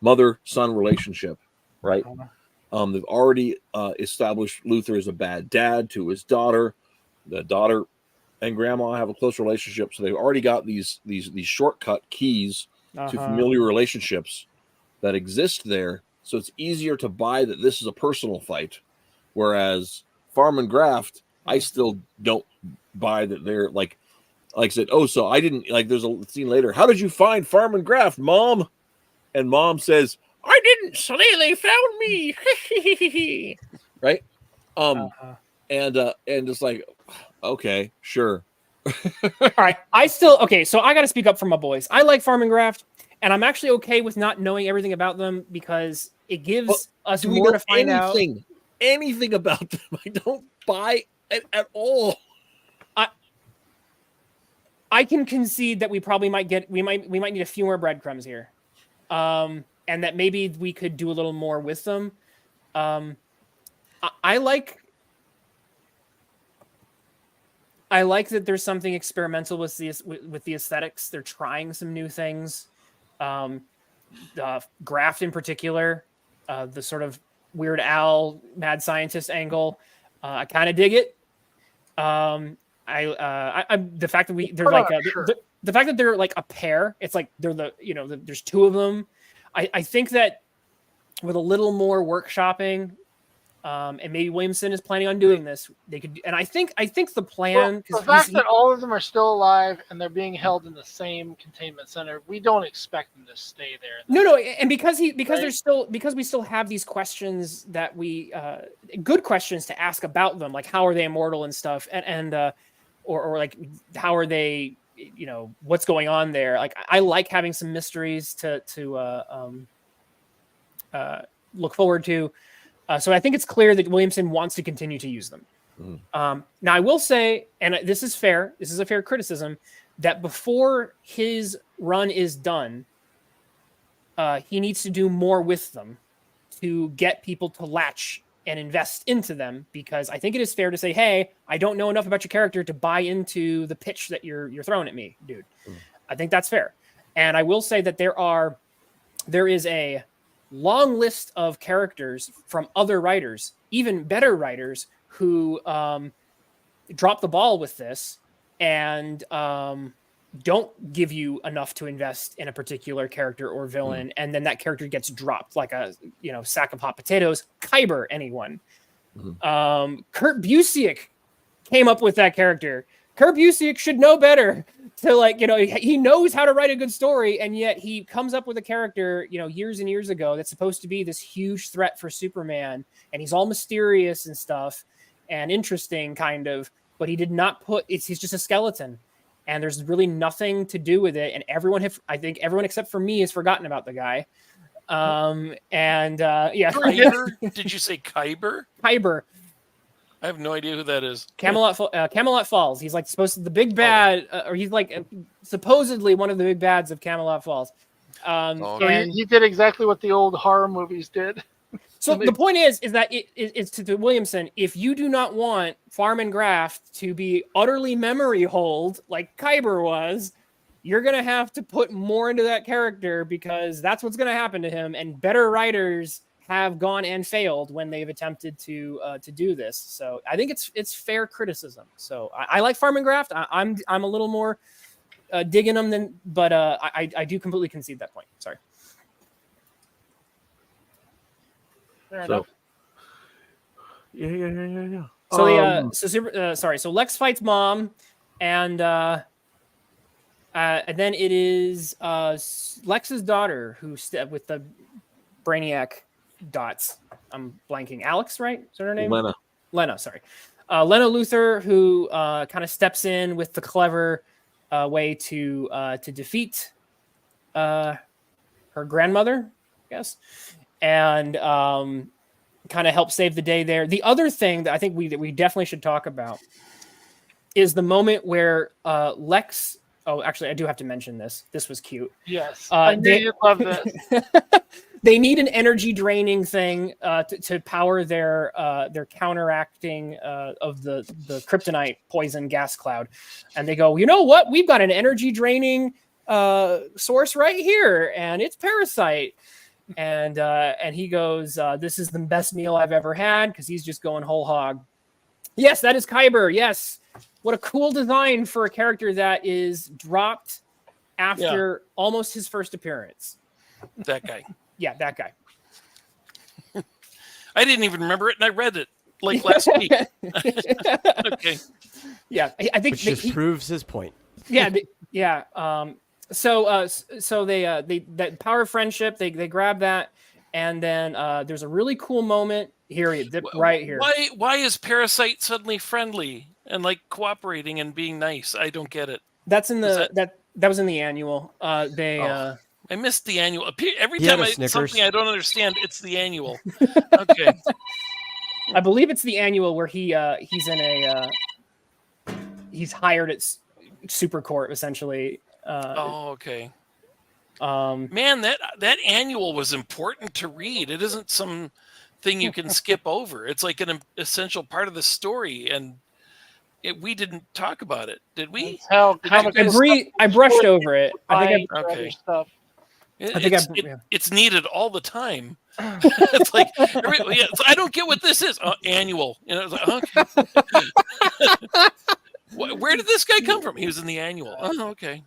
mother-son relationship, right? They've already established Luther as a bad dad to his daughter. The daughter and grandma have a close relationship, so they've already got these shortcut keys to familiar relationships that exist there. So it's easier to buy that this is a personal fight, whereas Farm and Graft, I still don't buy that they're like I said. Oh, so I didn't like. There's a scene later. How did you find Farm and Graft, Mom? And Mom says, "I didn't, Sonny. They found me." Right? And it's like, okay, sure. All right. So I got to speak up for my boys. I like Farm and Graft, and I'm actually okay with not knowing everything about them because it gives us more to find out. Anything about them. I don't buy it at all. I can concede that we probably might need a few more breadcrumbs here. And that maybe we could do a little more with them. I like that there's something experimental with the aesthetics. They're trying some new things. Graft in particular, the sort of Weird Al mad scientist angle. I kind of dig it. The fact that they're like the fact that they're like a pair. It's like they're there's two of them. I think that with a little more workshopping, and maybe Williamson is planning on doing this, they could. And I think the plan, the fact that all of them are still alive and they're being held in the same containment center, we don't expect them to stay there. No, and because we still have these questions that good questions to ask about them, like how are they immortal and stuff, or like how are they, what's going on there. Like I like having some mysteries to look forward to. So I think it's clear that Williamson wants to continue to use them. Now I will say, and this is fair, this is a fair criticism, that before his run is done, he needs to do more with them to get people to latch and invest into them, because I think it is fair to say, hey, I don't know enough about your character to buy into the pitch that you're throwing at me, dude. I think that's fair. And I will say that there is a long list of characters from other writers, even better writers, who drop the ball with this and don't give you enough to invest in a particular character or villain, and then that character gets dropped like a sack of hot potatoes. Kyber, anyone? Kurt Busiek came up with that character. Kurt Busiek should know better to he knows how to write a good story, and yet he comes up with a character, years and years ago that's supposed to be this huge threat for Superman, and he's all mysterious and stuff and interesting kind of, but he did not he's just a skeleton, and there's really nothing to do with it. And I think everyone except for me has forgotten about the guy. Kyber? Did you say Kyber? Kyber. I have no idea who that is. Camelot Falls. He's like supposed to be the big bad, or he's like supposedly one of the big bads of Camelot Falls. And he did exactly what the old horror movies did. So the point is that it's to Williamson. If you do not want Farm and Graft to be utterly memory hold like Kyber was, you're gonna have to put more into that character, because that's what's gonna happen to him. And better writers have gone and failed when they've attempted to do this. So I think it's fair criticism. So I like Farm and Graft. I'm a little more digging them but I do completely concede that point. Sorry. Fair enough. Yeah. So Lex fights Mom, and then it is Lex's daughter with the Brainiac dots. I'm blanking. Alex, right? Is that her name? Lena, sorry. Lena Luthor, who kind of steps in with the clever way to defeat her grandmother, I guess, and kind of help save the day there. The other thing that I think we definitely should talk about is the moment where Lex. Oh, actually, I do have to mention this. This was cute. Yes, I knew you'd love this. They need an energy draining thing to power their counteracting of the kryptonite poison gas cloud, and they go, you know what? We've got an energy draining source right here, and it's Parasite. And he goes, this is the best meal I've ever had, because he's just going whole hog. Yes, that is Kyber. Yes, what a cool design for a character that is dropped after almost his first appearance. That guy. Yeah, that guy. I didn't even remember it, and I read it like last week. Okay. Yeah, I think Which just proves his point. Yeah, yeah. So they that power of friendship. They grab that, and then there's a really cool moment here. Right here. Why is Parasite suddenly friendly and like cooperating and being nice? I don't get it. That's in the that was in the annual. I missed the annual. Every He time had a something I don't understand, it's the annual. Okay. I believe it's the annual where he's in a he's hired at Super Court essentially. Okay. Man, that annual was important to read. It isn't some thing you can skip over. It's like an essential part of the story, and we didn't talk about it, did we? I brushed over it. I think okay. Stuff. It's needed all the time. It's like I don't get what this is. Annual. It's like, okay. Where did this guy come from? He was in the annual. Oh, okay.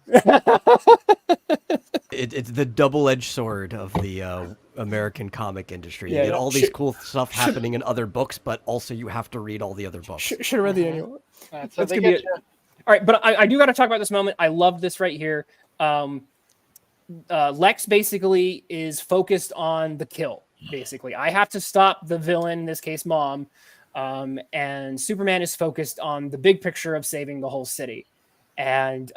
It's the double-edged sword of the American comic industry. You Yeah, get all these cool stuff happening in other books, but also you have to read all the other books. Should have read the annual. That's gonna be it. All right, but I do got to talk about this moment. I love this right here. Lex basically is focused on the kill. Basically, I have to stop the villain, in this case, Mom, and Superman is focused on the big picture of saving the whole city. And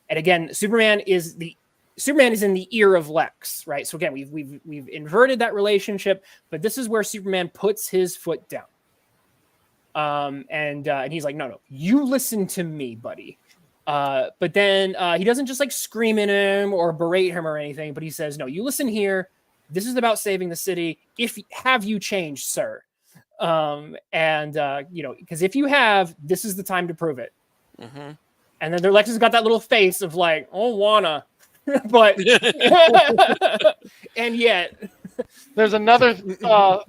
again, Superman is in the ear of Lex, right? So again, we've inverted that relationship, but this is where Superman puts his foot down. And he's like, no, you listen to me, buddy. But then he doesn't just like scream at him or berate him or anything, but he says, no, you listen here. This is about saving the city. Have you changed, sir? Because if you have, this is the time to prove it. Mm-hmm. And then Lex has got that little face of like, oh, wanna, but and yet there's another thing I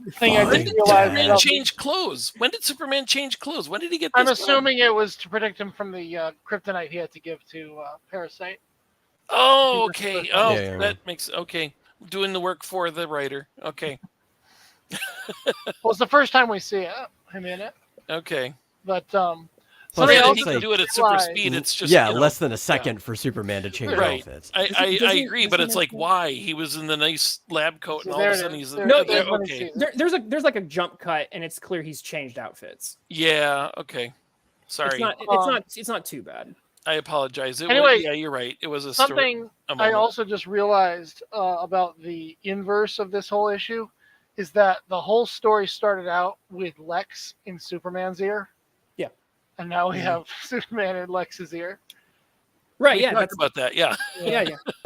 didn't realize. Superman change clothes? When did Superman change clothes? When did he get this? I'm assuming it was to protect him from the kryptonite he had to give to Parasite. Oh, okay. Oh, yeah. That makes okay. Doing the work for the writer. Okay. Well, it's the first time we see him in it. Okay. But somebody else can do it at super speed. It's just less than a second for Superman to change outfits. I agree, but it's like why he was in the nice lab coat and all of a sudden he's okay. There's like a jump cut and it's clear he's changed outfits. Yeah. Okay. Sorry. It's not too bad. I apologize. You're right. It was something I also just realized about the inverse of this whole issue is that the whole story started out with Lex in Superman's ear. Yeah. And now we have Superman in Lex's ear. Right, we talked about that, yeah. Yeah.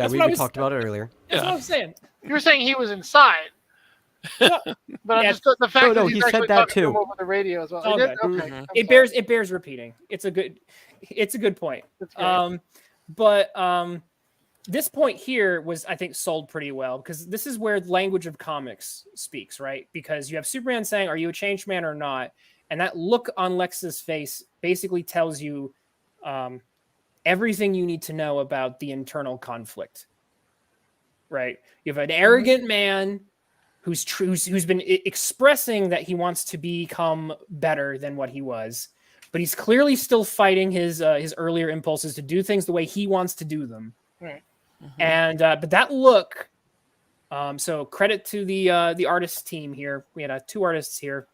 We talked about it earlier. That's what I was saying. You were saying he was inside. But I'm just the fact that he's actually talking to him over the radio as well. Okay. Mm-hmm. It bears repeating. It's a good point. But this point here was, I think, sold pretty well because this is where the language of comics speaks, right? Because you have Superman saying, "Are you a changed man or not?" And that look on Lex's face basically tells you everything you need to know about the internal conflict, right? You have an arrogant man who's been expressing that he wants to become better than what he was, but he's clearly still fighting his earlier impulses to do things the way he wants to do them. Right. Mm-hmm. And but that look, so credit to the artist team here. We had 2 artists here.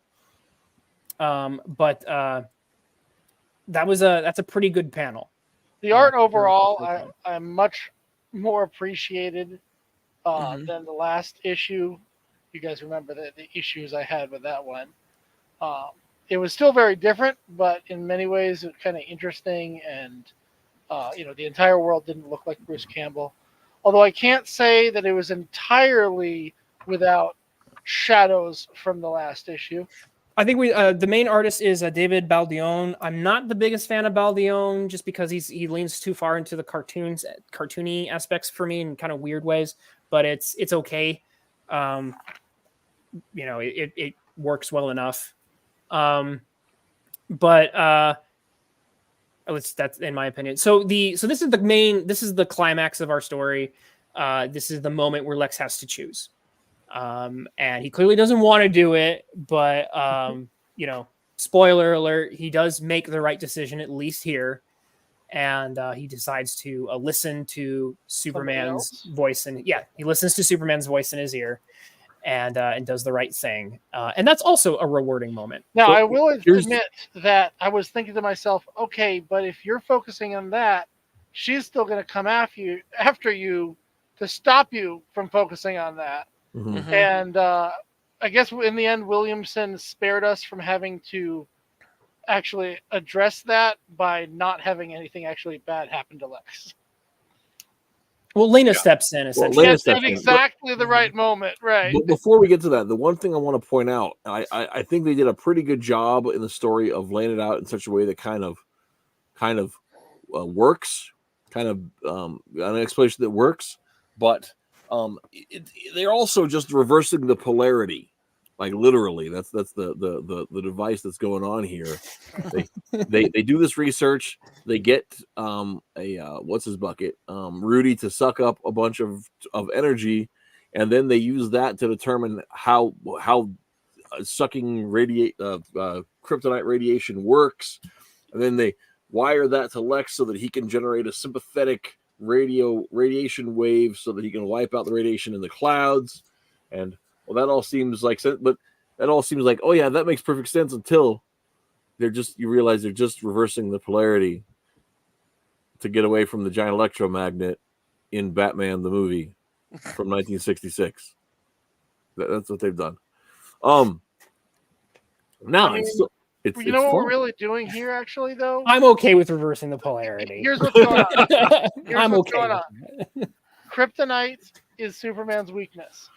But that's a pretty good panel. The art overall, I much more appreciated than the last issue. You guys remember the issues I had with that one. It was still very different, but in many ways it was kind of interesting. And the entire world didn't look like Bruce Campbell. Although I can't say that it was entirely without shadows from the last issue. I think the main artist is David Baldione. I'm not the biggest fan of Baldione just because he leans too far into the cartoony aspects for me in kind of weird ways. But it's okay. It works well enough. That's in my opinion. So this is the climax of our story. This is the moment where Lex has to choose. And he clearly doesn't want to do it, but spoiler alert, he does make the right decision, at least here. And he decides to listen to Superman's voice, and he listens to Superman's voice in his ear, and does the right thing. And that's also a rewarding moment. Now, I will admit that I was thinking to myself, okay, but if you're focusing on that, she's still going to come after you to stop you from focusing on that. Mm-hmm. And I guess in the end, Williamson spared us from having to actually address that by not having anything actually bad happen to Lex. Well, Lena steps in, essentially. At exactly the right moment, right. But before we get to that, the one thing I want to point out, I think they did a pretty good job in the story of laying it out in such a way that kind of works, an explanation that works, but they're also just reversing the polarity, like literally. That's the device that's going on here. They do this research. They get what's his bucket, Rudy, to suck up a bunch of energy, and then they use that to determine how sucking kryptonite radiation works, and then they wire that to Lex so that he can generate a sympathetic radiation wave so that he can wipe out the radiation in the clouds. And that all seems like, oh yeah, that makes perfect sense until you realize they're just reversing the polarity to get away from the giant electromagnet in Batman the movie from 1966. That's what they've done. Now it's you know what we're really doing here, actually, though? I'm okay with reversing the polarity. Here's what's going on. I'm okay. Kryptonite is Superman's weakness.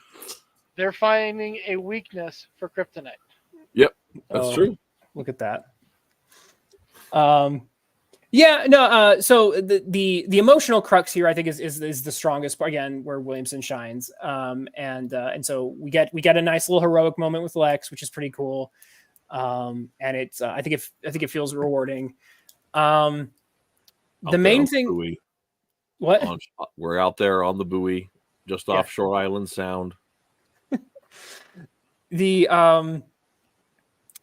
They're finding a weakness for kryptonite. Yep, that's true. Look at that. So the emotional crux here, I think, is the strongest part, again, where Williamson shines. And so we get a nice little heroic moment with Lex, which is pretty cool. And it's I think it feels rewarding. The main thing. What? We're out there on the buoy, just off Shore Island Sound.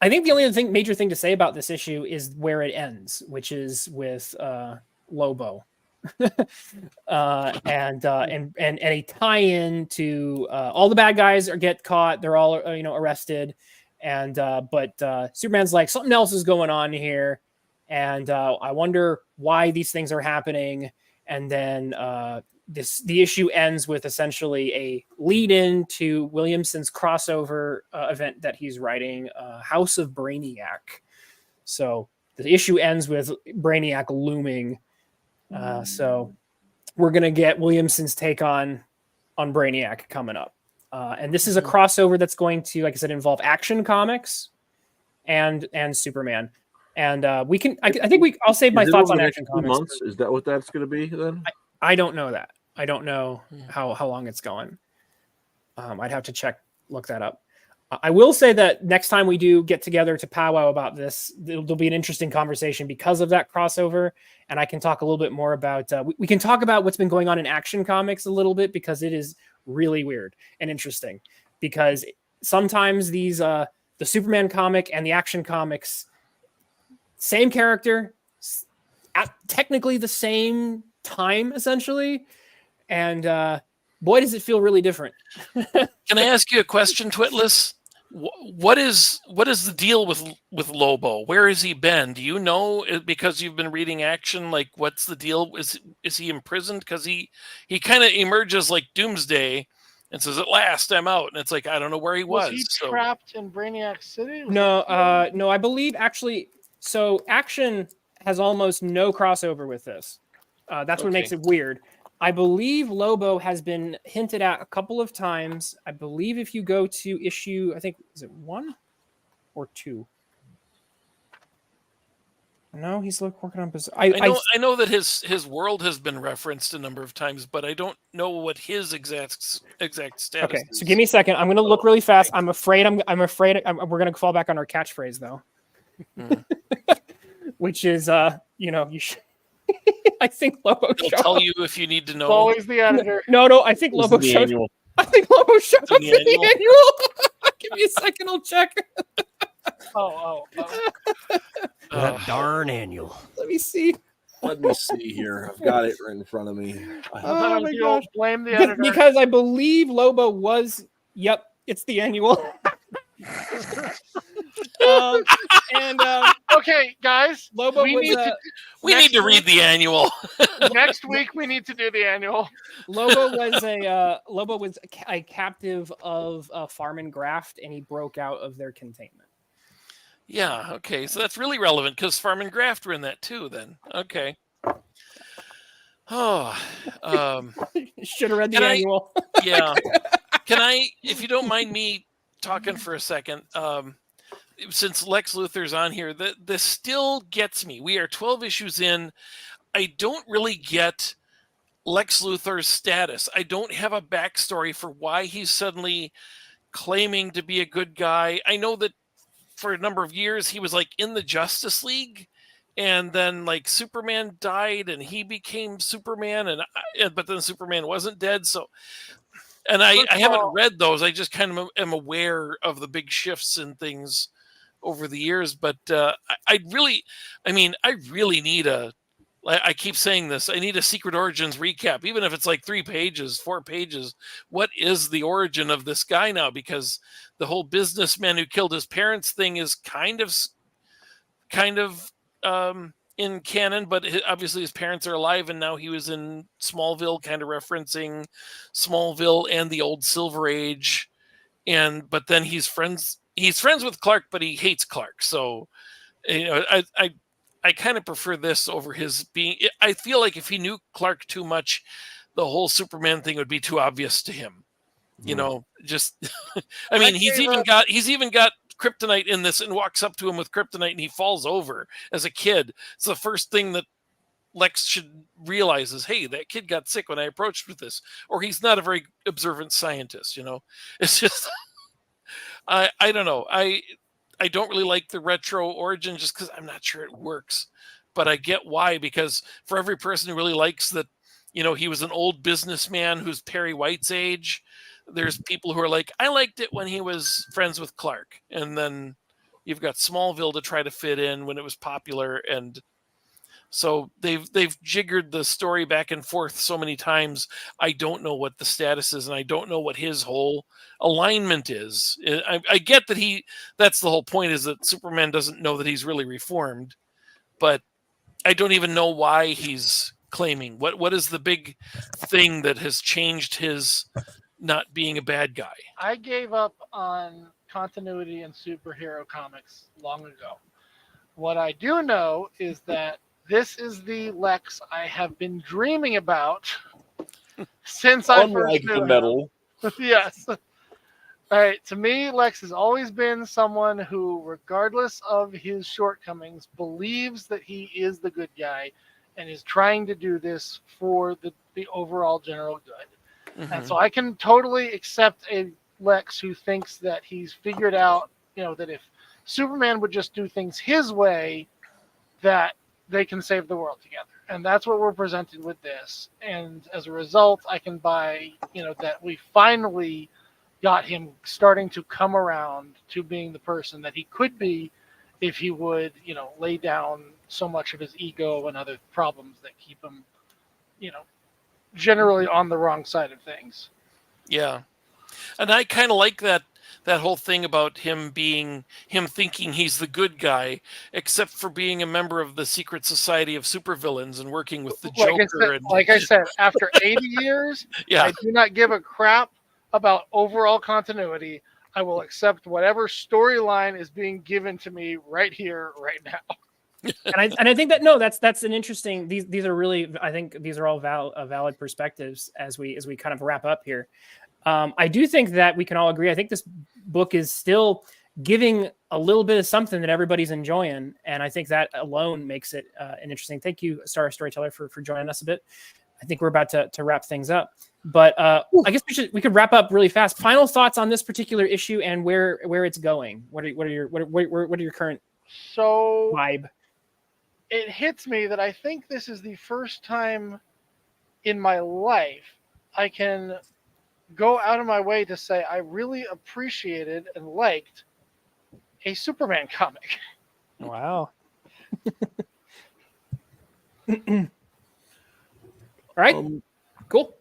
I think the only major thing to say about this issue is where it ends, which is with Lobo, and a tie-in to all the bad guys get caught. They're all arrested, but Superman's like, something else is going on here, and I wonder why these things are happening. And then the issue ends with essentially a lead-in to Williamson's crossover event that he's writing, House of Brainiac. So the issue ends with Brainiac looming. So we're gonna get Williamson's take on Brainiac coming up, and this is a crossover that's going to, like I said, involve Action Comics and Superman. And I'll save my thoughts on Action Comics. Months? Is that what that's going to be then? I don't know that. I don't know how long it's going. I'd have to look that up. I will say that next time we do get together to powwow about this, there'll be an interesting conversation because of that crossover. And I can talk a little bit more about, we can talk about what's been going on in Action Comics a little bit, because it is really weird and interesting, because sometimes these, the Superman comic and the Action Comics, same character, at technically the same time, essentially. And boy, does it feel really different. Can I ask you a question, Twitless? What is the deal with Lobo? Where has he been? Do you know, because you've been reading Action? Like, what's the deal? Is he imprisoned? Because he kind of emerges like Doomsday and says, "At last, I'm out." And it's like, I don't know where he was. Was he trapped in Brainiac City? No, I believe actually. So Action has almost no crossover with this. That's what makes it weird. I believe Lobo has been hinted at a couple of times. I believe if you go to issue, I think, is it 1 or 2? No, he's working on. I know that his world has been referenced a number of times, but I don't know what his exact status Okay, is. so give me a second. I'm going to look really fast. I'm afraid we're going to fall back on our catchphrase though, which is you should. I think Lobo. He'll tell you if you need to know. It's always the editor. No. I think Lobo showed. Annual. I think Lobo showed up in the annual. Give me a second. I'll check. Oh. That darn annual. Let me see. Let me see here. I've got it right in front of me. Oh my gosh. Blame the editor. Because I believe Lobo was. Yep, it's the annual. Okay, guys. Lobo we need to read the annual. Next week we need to do the annual. Lobo was a captive of Farm and Graft, and he broke out of their containment. Yeah. Okay. So that's really relevant because Farm and Graft were in that too. Then okay. Oh, should have read the annual. Yeah. Can I, if you don't mind me talking for a second, since Lex Luthor's on here, this still gets me. We are 12 issues in. I don't really get Lex Luthor's status. I don't have a backstory for why he's suddenly claiming to be a good guy. I know that for a number of years he was like in the Justice League, and then like Superman died and he became Superman, but then Superman wasn't dead. So, and I haven't read those. I just kind of am aware of the big shifts and things over the years. But I really need I keep saying this, I need a Secret Origins recap, even if it's like 3 pages, 4 pages. What is the origin of this guy now? Because the whole businessman who killed his parents thing is kind of in canon, but obviously his parents are alive, and now he was in Smallville, kind of referencing Smallville and the old Silver Age. But then he's friends with Clark, but he hates Clark. So, I kind of prefer this over his being. I feel like if he knew Clark too much, the whole Superman thing would be too obvious to him. Just I mean, he's even got kryptonite in this, and walks up to him with kryptonite, and he falls over as a kid. It's the first thing that Lex should realize is, hey, that kid got sick when I approached with this, or he's not a very observant scientist. It's just I don't know. I don't really like the retro origin just because I'm not sure it works, but I get why, because for every person who really likes that, he was an old businessman who's Perry White's age, there's people who are like, I liked it when he was friends with Clark. And then you've got Smallville to try to fit in when it was popular. And so they've jiggered the story back and forth so many times. I don't know what the status is, and I don't know what his whole alignment is. I get that that's the whole point, is that Superman doesn't know that he's really reformed, but I don't even know why he's claiming. What is the big thing that has changed his not being a bad guy? I gave up on continuity in superhero comics long ago. What I do know is that this is the Lex I have been dreaming about since I first knew the metal. Yes. All right. To me, Lex has always been someone who, regardless of his shortcomings, believes that he is the good guy and is trying to do this for the overall general good. Mm-hmm. And so I can totally accept a Lex who thinks that he's figured out, that if Superman would just do things his way, that they can save the world together. And that's what we're presented with this. And as a result, I can buy, that we finally got him starting to come around to being the person that he could be if he would, lay down so much of his ego and other problems that keep him, generally on the wrong side of things. Yeah. And I kind of like that whole thing about him thinking he's the good guy, except for being a member of the secret society of supervillains and working with the Joker. Like I said, after 80 years, yeah. I do not give a crap about overall continuity. I will accept whatever storyline is being given to me right here, right now. And I think that no, that's an interesting. These are really, I think these are all valid perspectives as we kind of wrap up here. I do think that we can all agree. I think this book is still giving a little bit of something that everybody's enjoying, and I think that alone makes it an interesting. Thank you, Star Storyteller, for joining us a bit. I think we're about to wrap things up, but I guess we could wrap up really fast. Final thoughts on this particular issue and where it's going. What are your current vibe? It hits me that I think this is the first time in my life I can go out of my way to say I really appreciated and liked a Superman comic. Wow. All right. Cool.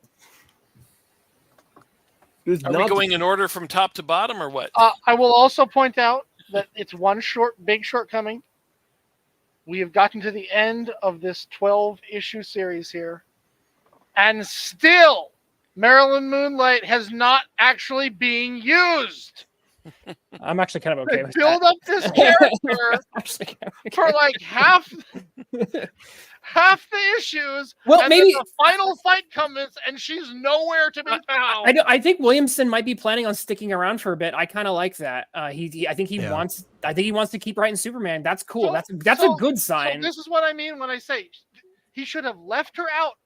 Are we going in order from top to bottom or what? I will also point out that it's one big shortcoming. We have gotten to the end of this 12-issue series here, and still Marilyn Moonlight has not actually being used. I'm actually kind of okay with build that. up this character for like half the issues. Well, and maybe then the final fight comes and she's nowhere to be found. I think Williamson might be planning on sticking around for a bit. I kind of like that. I think he wants to keep writing Superman. That's cool. That's a good sign. So this is what I mean when I say he should have left her out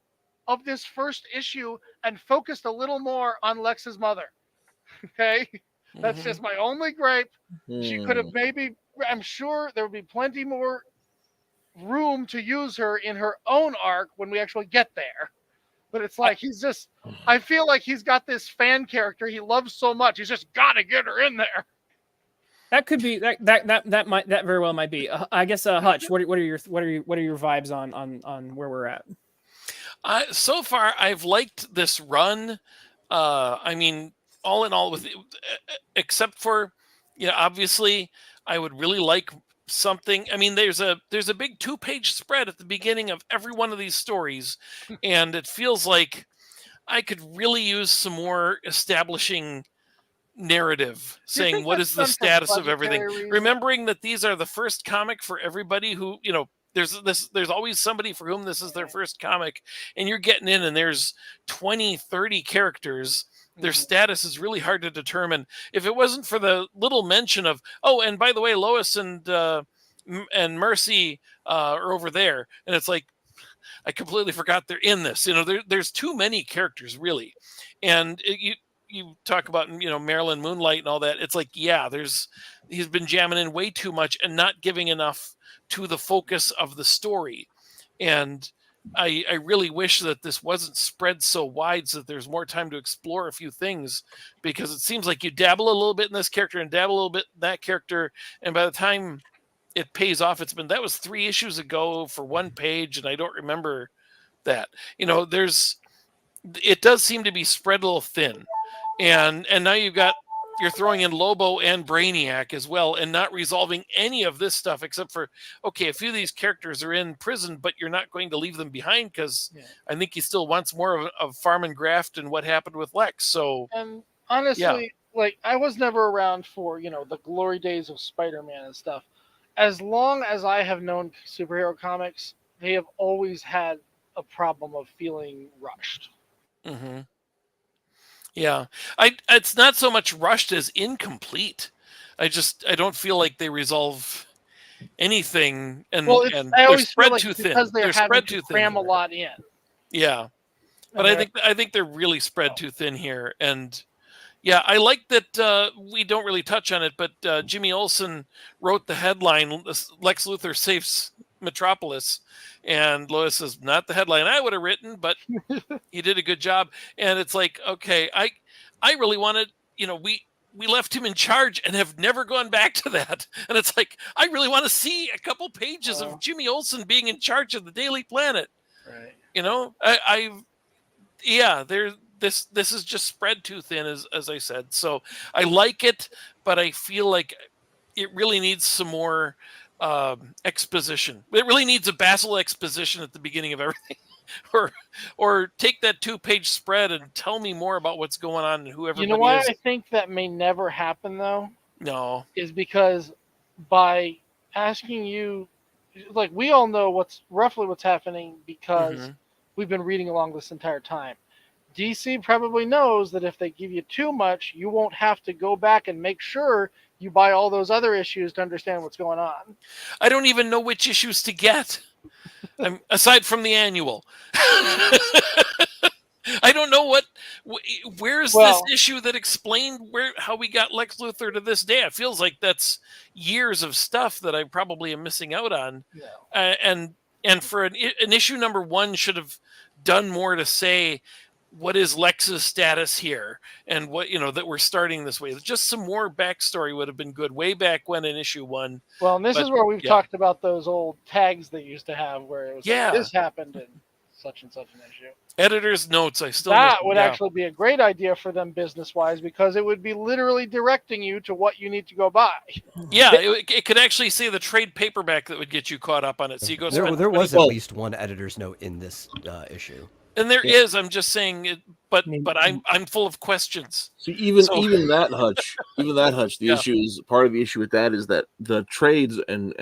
of this first issue and focused a little more on Lex's mother. Okay? That's just my only gripe. She could have I'm sure there would be plenty more room to use her in her own arc when we actually get there. But it's like I feel like he's got this fan character he loves so much. He's just got to get her in there. That could be that very well might be. I guess Hutch, what are your vibes on where we're at? So far I've liked this run. I mean, all in all, except for, obviously I would really like something. I mean, there's a big 2-page spread at the beginning of every one of these stories, and it feels like I could really use some more establishing narrative, saying what is the status of everything. Remembering that these are the first comic for everybody who, there's always somebody for whom this is their first comic, and you're getting in and there's 20-30 characters. Their status is really hard to determine. If it wasn't for the little mention of, oh, and by the way, Lois and Mercy are over there, and it's like, I completely forgot they're in this. There's too many characters, really. And you talk about, Marilyn Moonlight and all that. It's like, yeah, he's been jamming in way too much and not giving enough to the focus of the story. And I really wish that this wasn't spread so wide so that there's more time to explore a few things, because it seems like you dabble a little bit in this character and dabble a little bit in that character, and by the time it pays off, that was 3 issues ago for 1 page, and I don't remember that. It does seem to be spread a little thin, and now you're throwing in Lobo and Brainiac as well, and not resolving any of this stuff except for, okay, a few of these characters are in prison, but you're not going to leave them behind, because I think he still wants more of Farm and Graft and what happened with Lex. So, and honestly, like, I was never around for, the glory days of Spider-Man and stuff. As long as I have known superhero comics, they have always had a problem of feeling rushed. Mm-hmm. Yeah, it's not so much rushed as incomplete. I don't feel like they resolve anything, and they're spread too thin. They're spread too thin. Cram a lot in. Yeah, but I think they're really spread too thin here, and yeah, I like that we don't really touch on it, but Jimmy Olsen wrote the headline, Lex Luthor saves Metropolis, and Lois says, not the headline I would have written, but he did a good job. And it's like, okay, I really wanted, we left him in charge and have never gone back to that. And it's like, I really want to see a couple pages of Jimmy Olsen being in charge of the Daily Planet. Right. This is just spread too thin, as I said. So I like it, but I feel like it really needs some more exposition. It really needs a Basil exposition at the beginning of everything, or take that 2-page spread and tell me more about what's going on and who everybody is. You know why I think that may never happen, though? No, is because by asking you like we all know what's happening because Mm-hmm. we've been reading along this entire time. DC probably knows that if they give you too much, you won't have to go back and make sure you buy all those other issues to understand what's going on. I don't even know which issues to get. Aside from the annual. I don't know where's this issue that explained how we got Lex Luthor to this day. It feels like that's years of stuff that I probably am missing out on. Yeah. And for an issue number 1 should have done more to say what is Lex's status here and what, that we're starting this way. Just some more backstory would have been good way back when in issue 1. Well, and this is where we've talked about those old tags they used to have where it was this happened in such and such an issue. Editor's notes, I still that would actually be a great idea for them business-wise because it would be literally directing you to what you need to go buy. Yeah, it could actually say the trade paperback that would get you caught up on it. So you go. There was at least one editor's note in this issue. And there is. I'm just saying it, but I'm full of questions. See, even that Hutch, the issue is part of the issue with that is that the trades and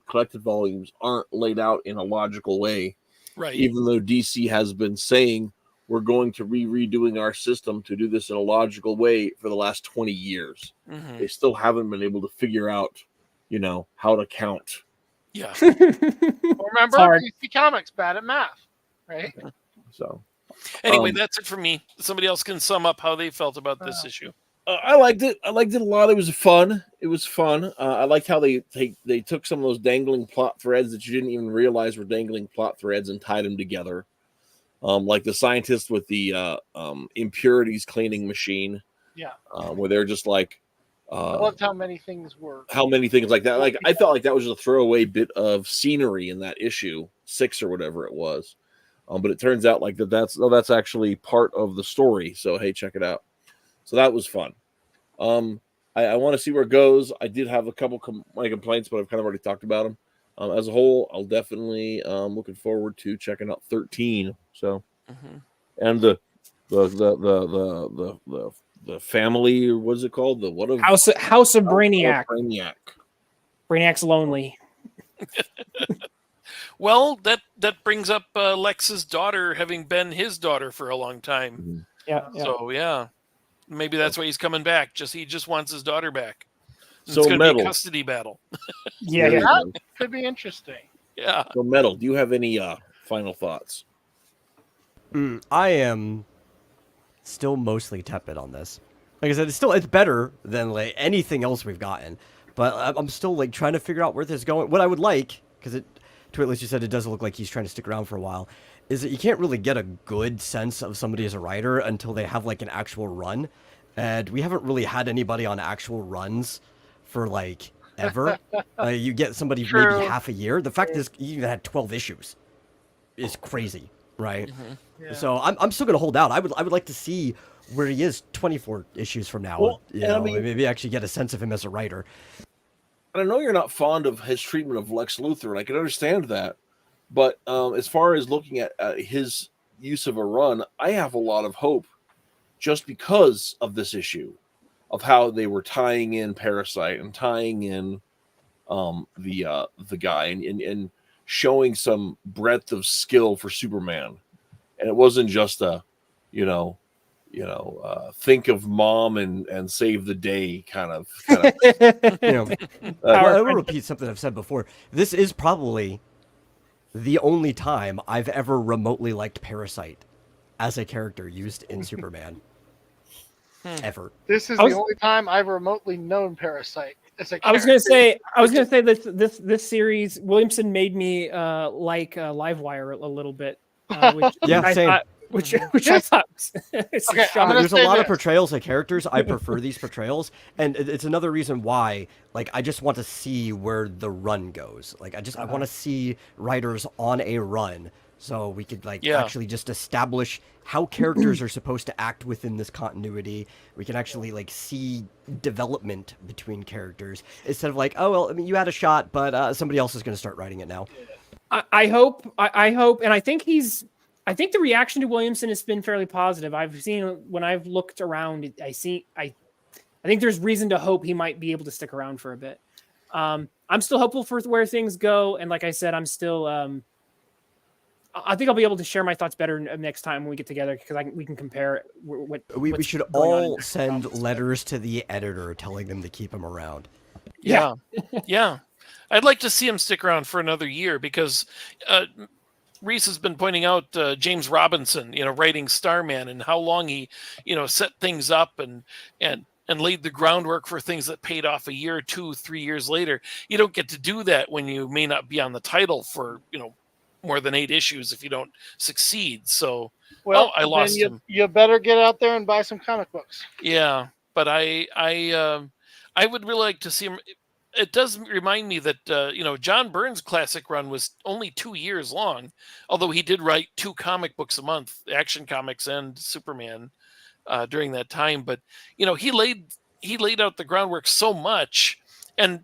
collected volumes aren't laid out in a logical way. Right. Even though DC has been saying we're going to redoing our system to do this in a logical way for the last 20 years, they still haven't been able to figure out, how to count. Yeah. Remember, DC Comics bad at math, right? So, anyway, that's it for me. Somebody else can sum up how they felt about this issue. I liked it. I liked it a lot. It was fun. I liked how they took some of those dangling plot threads that you didn't even realize were dangling plot threads and tied them together. Like the scientist with the impurities cleaning machine. Yeah. Where they're just like. I loved how many things were. How many things like that? Like I felt like that was just a throwaway bit of scenery in that issue 6 or whatever it was. But it turns out like that's actually part of the story. So hey, check it out. So that was fun. I want to see where it goes. I did have a couple complaints, but I've kind of already talked about them. As a whole, I'll definitely looking forward to checking out 13. So, and the family, or what's it called? The what of House of Brainiac. Brainiac's lonely. Well, that brings up Lex's daughter having been his daughter for a long time. Yeah. So yeah, maybe that's why he's coming back. He just wants his daughter back. So it's going to be Metal. a custody battle. Yeah. That could be interesting. Yeah. So Metal, do you have any final thoughts? I am still mostly tepid on this. Like I said, it's better than like anything else we've gotten, but I'm still like trying to figure out where this is going. What I would like, because to at least you said it does look like he's trying to stick around for a while, is that you can't really get a good sense of somebody as a writer until they have like an actual run, and we haven't really had anybody on actual runs for like ever. You get somebody maybe half a year. The fact is, you even had 12 issues. Is crazy, right? Yeah. So I'm still gonna hold out. I would like to see where he is 24 issues from now. Well, Maybe actually get a sense of him as a writer. I know you're not fond of his treatment of Lex Luthor, and I can understand that. But as far as looking at his use of a run, I have a lot of hope just because of this issue of how they were tying in Parasite and tying in the guy and showing some breadth of skill for Superman. And it wasn't just a, think of mom and save the day kind of. I will repeat something I've said before. This is probably the only time I've ever remotely liked Parasite as a character used in Superman. Ever. This is the only time I've remotely known Parasite as a character. I was gonna say this series, Williamson made me like Livewire a little bit. Which I thought there's a lot of portrayals of characters. I prefer these portrayals, and it's another reason why I just want to see where the run goes. I want to see writers on a run so we could actually just establish how characters are supposed to act within this continuity. We can actually see development between characters instead of you had a shot, but somebody else is going to start writing it now. I hope, and I think the reaction to Williamson has been fairly positive. I've seen when I've looked around, I think there's reason to hope he might be able to stick around for a bit. I'm still hopeful for where things go. And like I said, I'm still, I think I'll be able to share my thoughts better next time when we get together because we can compare We should all send letters to the editor telling them to keep him around. Yeah. Yeah. I'd like to see him stick around for another year because Rhys has been pointing out James Robinson, writing Starman and how long he, set things up and laid the groundwork for things that paid off a year, 2, 3 years later. You don't get to do that when you may not be on the title for, more than 8 issues if you don't succeed. So, I lost him. You better get out there and buy some comic books. Yeah, but I would really like to see him. It does remind me that John Byrne's classic run was only 2 years long, although he did write 2 comic books a month, Action Comics and Superman, during that time. But he laid out the groundwork so much, and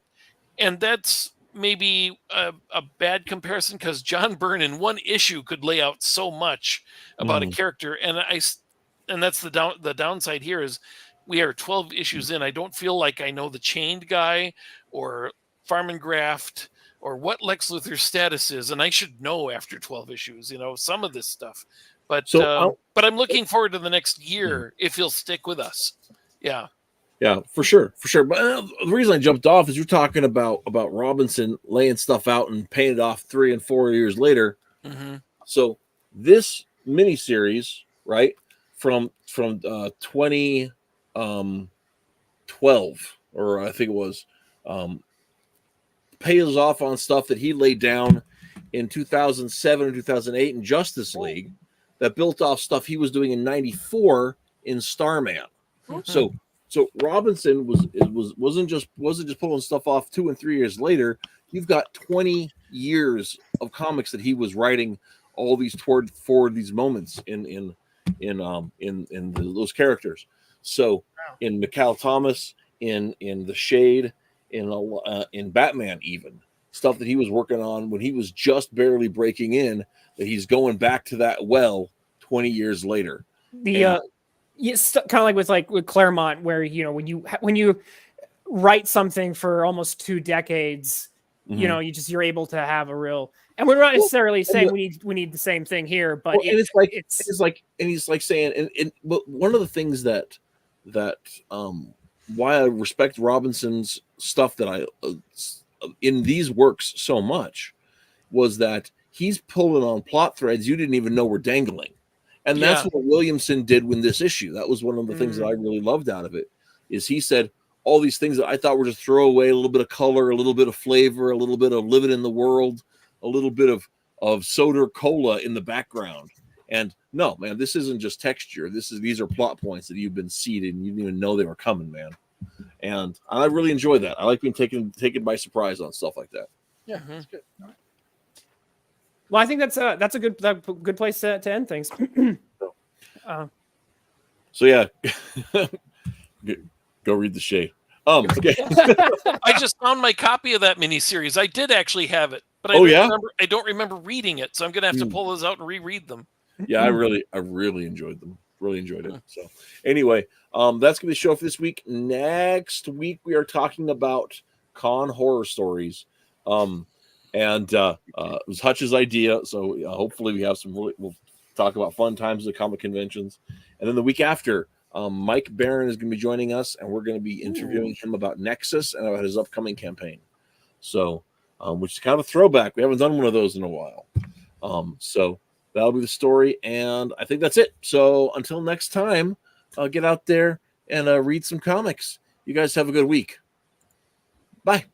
that's maybe a bad comparison because John Byrne in one issue could lay out so much about a character, and that's the downside here is we are 12 issues in. I don't feel like I know the Chained guy or Farm & Graft or what Lex Luthor's status is, and I should know after 12 issues, some of this stuff. But but I'm looking forward to the next year if he'll stick with us. Yeah. Yeah, for sure. But the reason I jumped off is you're talking about Robinson laying stuff out and paying it off 3 and 4 years later. Mm-hmm. So this miniseries, right, from 2012, or I think it was, pays off on stuff that he laid down in 2007 and 2008 in Justice League that built off stuff he was doing in 94 in Starman. Mm-hmm. So Robinson wasn't just pulling stuff off 2 and 3 years later. You've got 20 years of comics that he was writing all these forward these moments in those characters. So in Mikal Thomas, in The Shade, in Batman, even stuff that he was working on when he was just barely breaking in, that he's going back to that 20 years later. It's kind of like with Claremont, where when you write something for almost 2 decades, you're able to have a real. And we're not necessarily saying we need the same thing here, but he's saying, but one of the things that why I respect Robinson's stuff that I in these works so much was that he's pulling on plot threads you didn't even know were dangling. And that's what Williamson did with this issue. That was one of the things that I really loved out of it, is he said all these things that I thought were just throwaway, a little bit of color, a little bit of flavor, a little bit of living in the world, a little bit of soda cola in the background. And no, man, this isn't just texture. These are plot points that you've been seeded and you didn't even know they were coming, man. And I really enjoy that. I like being taken by surprise on stuff like that. Yeah, that's good. Well, I think that's a good place to end things. So yeah, go read The Shade. Okay. I just found my copy of that miniseries. I did actually have it, but I don't remember reading it, so I'm gonna have to pull those out and reread them. Yeah, I really enjoyed them. Really enjoyed it. So anyway, that's gonna be the show for this week. Next week we are talking about con horror stories. And it was Hutch's idea, so hopefully we have we'll talk about fun times at comic conventions. And then the week after, Mike Barron is going to be joining us, and we're going to be interviewing him about Nexus and about his upcoming campaign. So, which is kind of a throwback. We haven't done one of those in a while. So that'll be the story, and I think that's it. So until next time, get out there and read some comics. You guys have a good week. Bye.